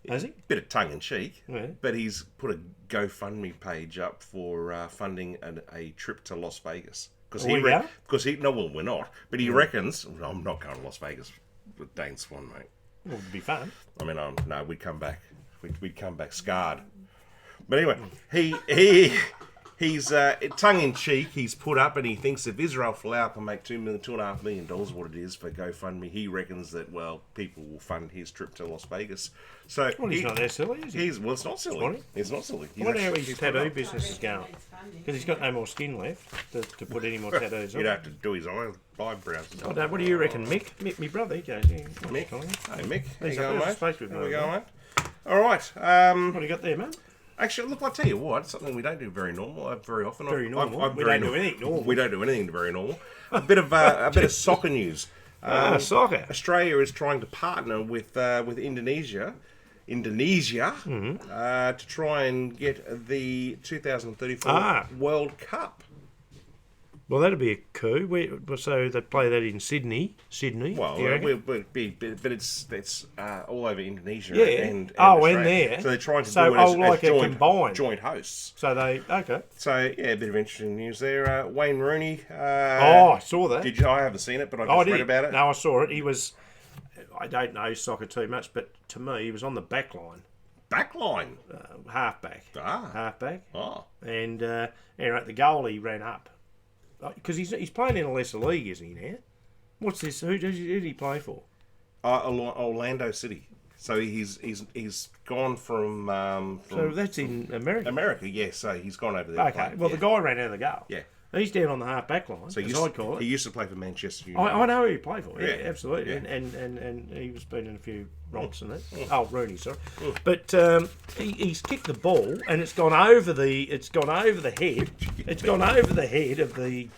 S1: Has he?
S2: Bit of tongue in cheek.
S1: Yeah.
S2: But he's put a GoFundMe page up for funding a trip to Las Vegas. Because we're not. But he reckons, well, I'm not going to Las Vegas with Dane Swan, mate.
S1: Well, it'd be fun.
S2: I mean, no, we'd come back. We'd come back scarred. But anyway, he's tongue in cheek. He's put up, and he thinks if Israel Folau can make $2.5 million, what it is for GoFundMe, he reckons that people will fund his trip to Las Vegas. So
S1: He's not that silly, is he?
S2: it's not silly.
S1: Funny.
S2: It's not silly.
S1: I wonder how his tattoo business is going. Because he's got no more skin left to put any more tattoos on.
S2: You'd have to do his eyebrows.
S1: I don't, what do you reckon, Mick? Mick, my brother, he goes, yeah.
S2: Mick, hey Mick, how you
S1: He's
S2: going,
S1: up
S2: mate?
S1: space with
S2: How we
S1: me,
S2: going,
S1: mate.
S2: mate? All right.
S1: What do you got there, man?
S2: Actually, look, I'll tell you what, something we don't do very often.
S1: Very normal. We don't do anything normal.
S2: We don't do anything very normal. A bit of soccer news.
S1: Soccer.
S2: Australia is trying to partner with Indonesia, to try and get the 2034 World Cup.
S1: Well, that'd be a coup. So they play that in Sydney.
S2: Well,
S1: do you reckon?
S2: but it's all over Indonesia
S1: Yeah.
S2: and
S1: And
S2: Australia.
S1: there.
S2: So they're trying to
S1: So,
S2: do it as
S1: like a combined.
S2: joint hosts.
S1: So they, okay.
S2: So yeah, a bit of interesting news there. Wayne Rooney.
S1: I saw that.
S2: Did you? I haven't seen it, but I
S1: I
S2: just
S1: did.
S2: read about it.
S1: No, I saw it. He was, I don't know soccer too much, but to me, he was on the back line.
S2: Backline.
S1: Halfback. Halfback.
S2: Oh.
S1: And anyway, the goalie ran up. Because he's playing in a lesser league, isn't he now? What's this? Who did he play for?
S2: Orlando City. So he's gone from
S1: So that's in America.
S2: America, yes. So he's gone over there.
S1: Okay. Well, the guy ran out of the goal.
S2: Yeah.
S1: He's down on the half back line,
S2: So
S1: as I'd call it.
S2: he used to play for Manchester United.
S1: I know who he played for. Yeah,
S2: Yeah.
S1: absolutely.
S2: Yeah.
S1: And he was been in a few romps and that. Oh, Rooney, sorry. But he's kicked the ball and it's gone over the head. It's gone over the head of the.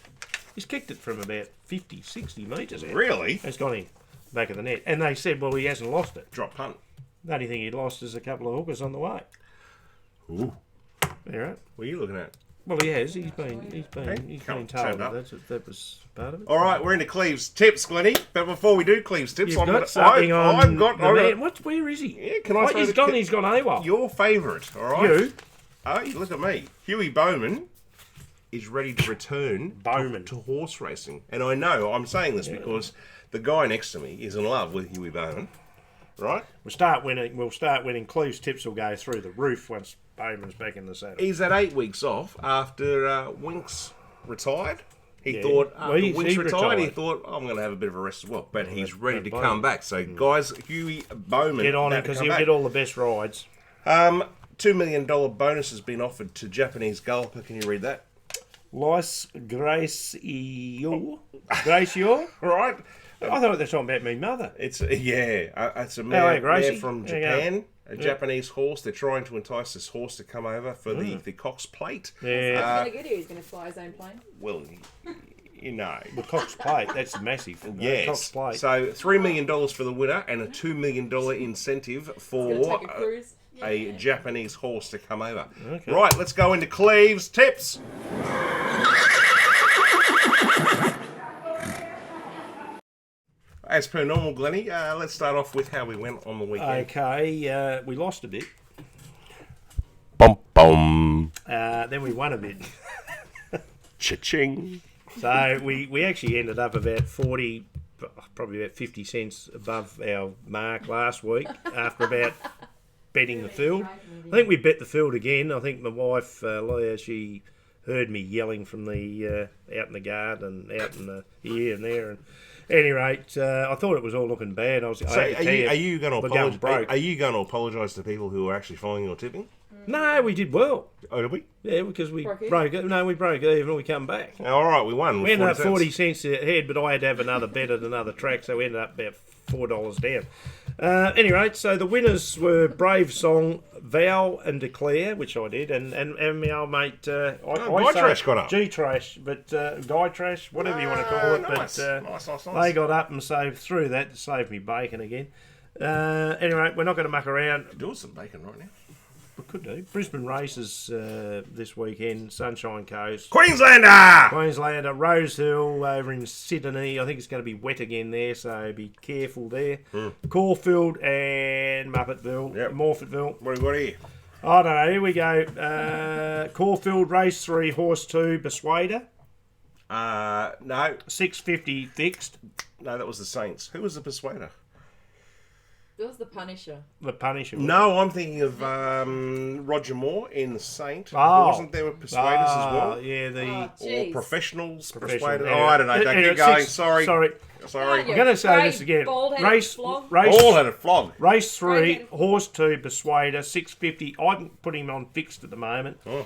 S1: He's kicked it from about 50, 60 metres out.
S2: Really?
S1: It's gone in back of the net. And they said, well, he hasn't lost it.
S2: Drop punt.
S1: The only thing he lost is a couple of hookers on the way.
S2: Ooh.
S1: All right.
S2: What are you looking at?
S1: Well, he has. He's been
S2: Come,
S1: told
S2: turn up.
S1: that was part of it.
S2: All right, we're into Cleves tips, Glennie. But before we do Cleves tips,
S1: You've got something on
S2: I've got
S1: the man. Where is he?
S2: Yeah, can I throw
S1: He's gone AWOL.
S2: your favourite, all right?
S1: You?
S2: Hey, look at me. Huey Bowman is ready to return
S1: Bowman.
S2: to horse racing. And I know I'm saying this because the guy next to me is in love with Huey Bowman. right?
S1: We'll start winning. Cleve's tips will go through the roof once Bowman's back in the saddle.
S2: He's had 8 weeks off after Winks retired. He
S1: Yeah.
S2: thought
S1: Well,
S2: after
S1: he
S2: Winks retired, he
S1: retired.
S2: thought, I'm going to have a bit of a rest as well. But he's ready to
S1: Bowman.
S2: come back. So, guys, Huey Bowman.
S1: Get on
S2: about
S1: him
S2: to
S1: because
S2: come
S1: he'll
S2: back.
S1: get all the best rides.
S2: $2 million bonus has been offered to Japanese golfer. Can you read that?
S1: Los Gracio. Gracio?
S2: Right.
S1: I thought they were talking about me mother.
S2: It's it's a
S1: hey,
S2: mare
S1: Gracie.
S2: from
S1: There you go.
S2: Japan, a Japanese horse. They're trying to entice this horse to come over for the Cox Plate.
S1: Yeah.
S3: He's going to get here. He's going to fly his own plane.
S2: Well, you know.
S1: The Cox Plate, that's massive.
S2: Yes.
S1: Cox Plate.
S2: So $3 million for the winner and a $2 million incentive
S3: Going to
S2: for
S3: take a cruise.
S2: a Japanese horse to come over.
S1: Okay.
S2: Right, let's go into Cleve's tips. As per normal, Glennie, let's start off with how we went on the weekend.
S1: Okay, we lost a bit.
S2: Bum bum.
S1: Then we won a bit.
S2: Cha-ching.
S1: So we actually ended up about 40, probably about 50 cents above our mark last week after about betting the field. I think we bet the field again. I think my wife, Leah, she heard me yelling from the out in the garden and out in the here and there. And at any rate, I thought it was all looking bad.
S2: So are you going to
S1: we're going
S2: apologise?
S1: broke.
S2: Are you going to apologise to people who are actually following your tipping?
S1: No, we did well.
S2: Oh, did we?
S1: Yeah, because we
S3: Broke even?
S1: broke it. No, we broke even and we come back.
S2: All right, we won. with
S1: We ended up 40
S2: cents.
S1: cents ahead, but I had to have another bet at another track, so we ended up about $4 down. Any rate, so the winners were Brave Song, Vow and Declare, which I did, and my old mate...
S2: Guy Trash got up.
S1: G-Trash, but Guy Trash, whatever you want to call it.
S2: Nice.
S1: But
S2: Nice.
S1: they got up and saved through that to save me bacon again. Anyway, we're not going to muck around.
S2: Doing some bacon right now.
S1: We could do. Brisbane races this weekend, Sunshine Coast.
S2: Queenslander!
S1: Rose Hill over in Sydney. I think it's going to be wet again there, so be careful there. Caulfield and Muppetville,
S2: Yep.
S1: Morfettville.
S2: What have we got here?
S1: I don't know. Here we go. Caulfield, race 3, horse 2, Persuader.
S2: No,
S1: $6.50 fixed.
S2: that was the Saints. Who was the Persuader?
S3: It was the Punisher.
S1: The Punisher.
S2: No, I'm thinking of Roger Moore in the Saint.
S1: Oh.
S2: Wasn't there with Persuaders as well?
S1: Yeah, the...
S3: Oh,
S2: Or
S3: jeez.
S2: professionals
S1: Professional,
S2: Persuaders?
S1: yeah.
S2: Oh, I don't know. Don't keep going. Sorry.
S1: Sorry.
S2: Sorry.
S3: Oh,
S1: I'm going to say
S3: Grey,
S1: this again.
S3: bald-headed
S1: Race,
S3: flog.
S2: All had a flog.
S1: Race 3,
S3: Grey-headed.
S1: horse 2, Persuader, $6.50. I can put him on fixed at the moment.
S2: Oh.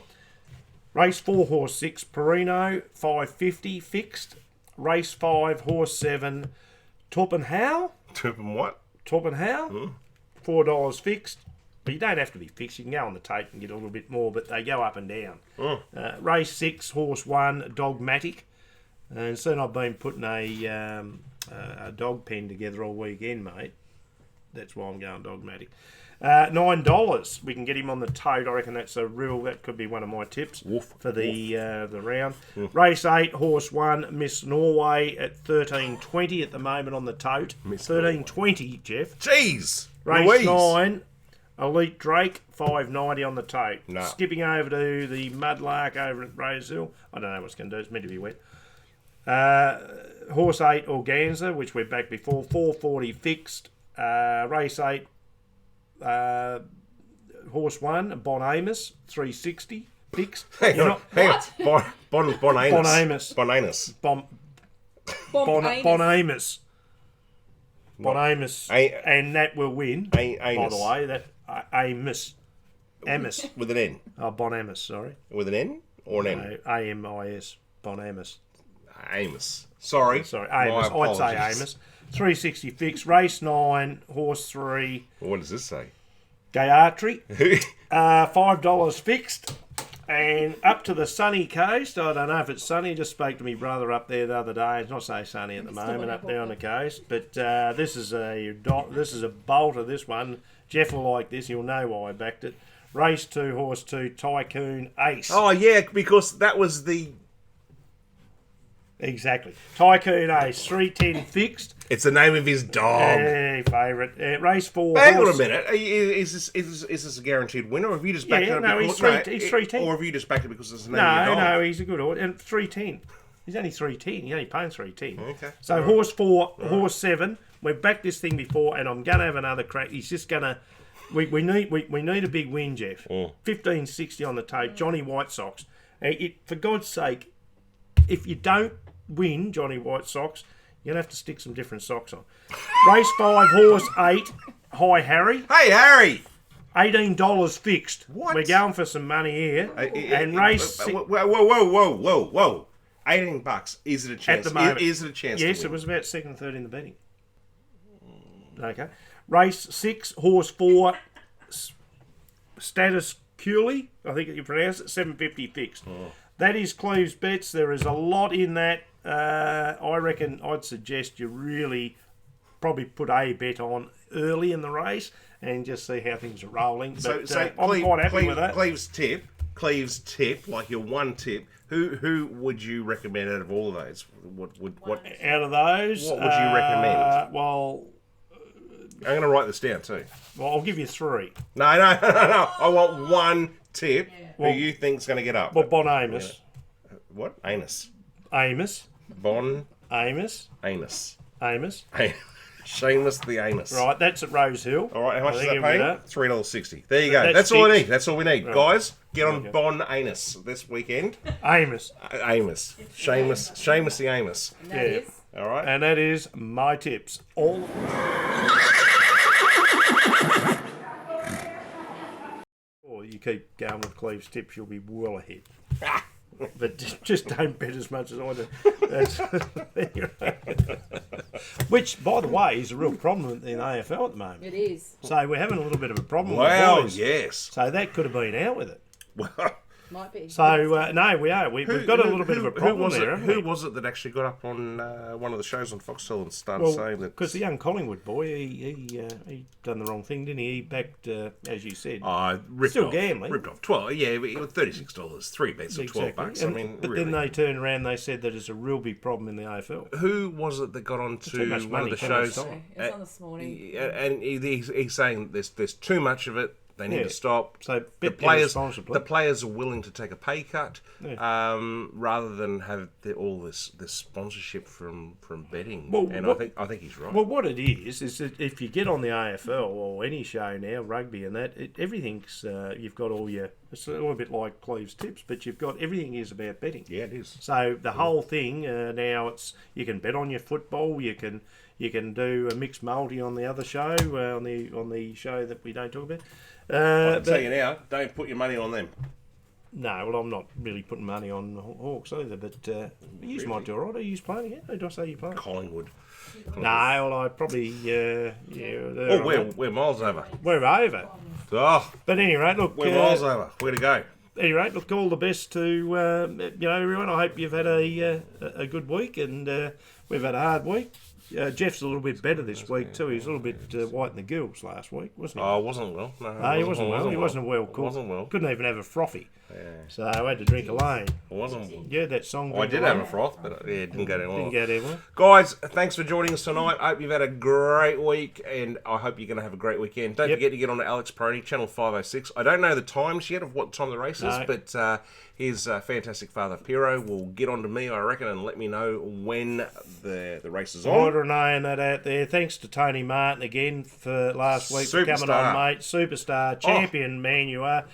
S1: Race 4, horse 6, Perino, $5.50 fixed. Race 5, horse 7, Torpenhow.
S2: Turpin what?
S1: Torpenhow, $4 fixed. But you don't have to be fixed. You can go on the tape and get a little bit more, but they go up and down. Race 6, horse 1, Dogmatic. And soon I've been putting a dog pen together all weekend, mate. That's why I'm going Dogmatic. $9. We can get him on the tote. I reckon that could be one of my tips for the round. Race 8, horse 1, Miss Norway at $13.20 at the moment on the tote. $13.20, Jeff.
S2: Jeez!
S1: Race
S2: Louise.
S1: 9, Elite Drake, $5.90 on the tote.
S2: No.
S1: Skipping over to the Mudlark over at Rose Hill. I don't know what it's going to do. It's meant to be wet. Horse 8, Organza, which we're back before, $4.40 fixed. Race 8, horse 1, Bon Amos, $3.60 fixed.
S2: Hang on. Bon
S1: Amos.
S2: Bon Amos.
S1: Bon Amos. Bon Amos. And that will win, by
S2: Amos.
S1: the way. That Amos. Amos.
S2: With an N.
S1: Oh, Bon Amos, sorry.
S2: With an N or an N?
S1: No, A-M-I-S. Bon Amos.
S2: Amos. Sorry.
S1: Sorry,
S2: My
S1: Amos. I'd say
S2: apologies.
S1: Amos. $3.60 fixed. Race 9, horse 3,
S2: What does this say?
S1: Gayatri. $5 fixed. And up to the sunny coast. I don't know if it's sunny. I just spoke to my brother up there the other day. It's not so sunny at the moment up there on the coast. But this is a bolter, this one. Jeff will like this. He'll know why I backed it. Race 2, horse 2, Tycoon Ace.
S2: Oh, yeah, because that was the...
S1: Exactly. Tycoon Ace, $3.10 fixed.
S2: It's the name of his dog.
S1: Hey, favourite. Race 4.
S2: Hang on
S1: horse-
S2: a minute. Is this a guaranteed winner, or have you just backed
S1: Yeah,
S2: it?
S1: no,
S2: because,
S1: he's 310.
S2: Or have you just backed it because it's the name of your
S1: No,
S2: dog?
S1: no, he's a good horse. And 310. He's only 310. He's only paying 310.
S2: Okay.
S1: So horse 4, horse 7, We've backed this thing before, and I'm going to have another crack. He's just going to. We need a big win, Jeff. 1560 on the tape. Johnny White Sox. For God's sake, if you don't win Johnny White Sox, you're going to have to stick some different socks on. Race 5, horse 8, High Harry.
S2: Hey, Harry!
S1: $18 fixed.
S2: What?
S1: We're going for some money here. And race 6.
S2: Whoa. $18. Is it a chance?
S1: At the moment.
S2: Is it a chance?
S1: Yes, it was about second and third in the betting. Okay. Race 6, horse 4, Status Curly, I think you pronounce it, $7.50 fixed. That is Cleve's bets. There is a lot in that. I reckon I'd suggest you really probably put a bet on early in the race and just see how things are rolling. But I'm quite happy with that.
S2: Cleve's tip, like your one tip. Who would you recommend out of all of those? What
S1: out of those?
S2: What would you recommend?
S1: Well,
S2: I'm going to write this down too.
S1: Well, I'll give you 3.
S2: No. I want one tip who you think's going to get up.
S1: Well, Bon Amos.
S2: Yeah. What? Anus.
S1: Amos.
S2: Bon.
S1: Amos.
S2: Anus.
S1: Amos.
S2: Shameless the anus.
S1: Right, that's at Rose Hill.
S2: All right, how much is that paying? $3.60. There you go.
S1: That's
S2: all I
S1: fixed.
S2: need. That's all we need. Right. Guys, get on Bon Anus this weekend.
S1: Amos.
S2: Amos. Shameless the Amos.
S3: And that is?
S2: All right.
S1: And that is my tips. All. Or you keep going with Cleve's tips, you'll be well ahead. But just don't bet as much as I do. Which, by the way, is a real problem in the AFL at the moment.
S3: It is.
S1: So we're having a little bit of a problem
S2: with
S1: the boys.
S2: Yes.
S1: So that could have been out with it.
S3: Might be.
S1: So, no, we are. We've got a little bit of a problem there.
S2: Who was it that actually got up on one of the shows on Foxtel and started saying that?
S1: Because the young Collingwood boy, he done the wrong thing, didn't he? He backed, as you said.
S2: Still
S1: gambling.
S2: Ripped off. 12, yeah, it was $36. 3 bets of $12.
S1: But then they turned around and they said that it's a real big problem in the AFL.
S2: Who was it that got on to one of the shows?
S3: It was on this morning.
S2: And he's saying there's too much of it. They need to stop.
S1: So
S2: the players are willing to take a pay cut rather than have all this sponsorship from betting.
S1: Well,
S2: and I think he's right.
S1: Well, what it is that if you get on the AFL or any show now, rugby and that, everything's you've got all your. It's a little bit like Cleve's tips, but you've got everything is about betting.
S2: Yeah, it is.
S1: So the whole thing now it's you can bet on your football. You can do a mixed multi on the other show on the show that we don't talk about.
S2: I'll tell you now, don't put your money on them.
S1: No, well, I'm not really putting money on Hawks either, but you might do all right. Are you playing again? Who did I say you playing?
S2: Collingwood.
S1: No, well, I probably,
S2: we're miles over.
S1: We're over.
S2: Oh,
S1: but anyway, look.
S2: We're miles over. Where to go?
S1: Anyway, look, all the best to everyone. I hope you've had a good week, and we've had a hard week. Jeff's a little bit better this week too. He was a little bit white in the gills last week, wasn't he?
S2: Oh, I wasn't well. No,
S1: he wasn't well. He wasn't well cooked.
S2: Wasn't well.
S1: Couldn't even have a frothy.
S2: Yeah.
S1: So I had to drink alone.
S2: I wasn't well.
S1: Yeah, that song.
S2: I did have a froth, but it didn't go down well.
S1: Didn't go down well.
S2: Guys, thanks for joining us tonight. I hope you've had a great week, and I hope you're going to have a great weekend. Don't forget to get on to Alex Peroni, Channel 506. I don't know the times yet of what time the race is, but his fantastic father, Piero, will get on to me, I reckon, and let me know when the race is on.
S1: Order an eye on that out there. Thanks to Tony Martin again for last week for coming on, mate. Superstar, champion man you are.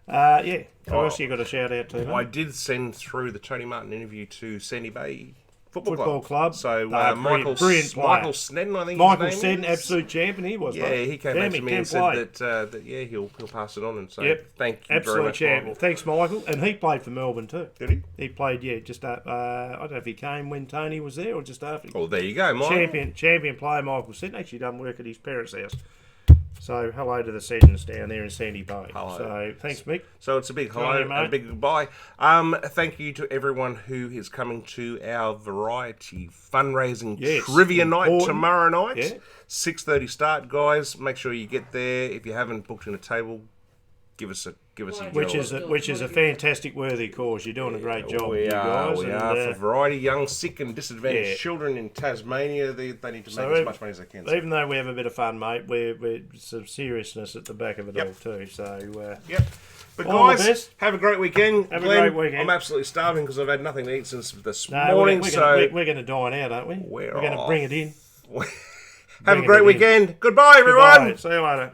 S1: Who else you got a shout out to?
S2: I did send through the Tony Martin interview to Sandy Bay Football
S1: Club.
S2: So
S1: Michael
S2: Snedden, I think
S1: Michael
S2: his name
S1: Snedden,
S2: is.
S1: absolute champion he was.
S2: Yeah, he came back to me and said that he'll pass it on and say thank you very much,
S1: champion.
S2: Michael.
S1: Thanks, Michael. And he played for Melbourne too.
S2: Did he?
S1: He played, just I don't know if he came when Tony was there or just after.
S2: Oh, there you go, Michael. Champion
S1: player Michael Snedden. Actually done work at his parents' house. So hello to the Seddons down there in Sandy Bay.
S2: Hello.
S1: So thanks, Mick.
S2: So it's a big hello and a big goodbye. Thank you to everyone who is coming to our variety fundraising trivia night tomorrow night. Yeah. 6:30 start, guys. Make sure you get there. If you haven't booked in a table, give us a
S1: which is a fantastic worthy cause. You're doing a great job.
S2: We are for variety, young, sick and disadvantaged children in Tasmania. They need to make as much money as they can.
S1: Even though we have a bit of fun, mate, we're some seriousness at the back of it all too. So
S2: But guys, have a great weekend.
S1: Have a great weekend.
S2: I'm absolutely starving because I've had nothing to eat since this morning.
S1: We're going to dine out, aren't we? We're going to bring it in.
S2: Have a
S1: bringing
S2: great
S1: it in.
S2: weekend. Goodbye, everyone.
S1: Goodbye. See you later.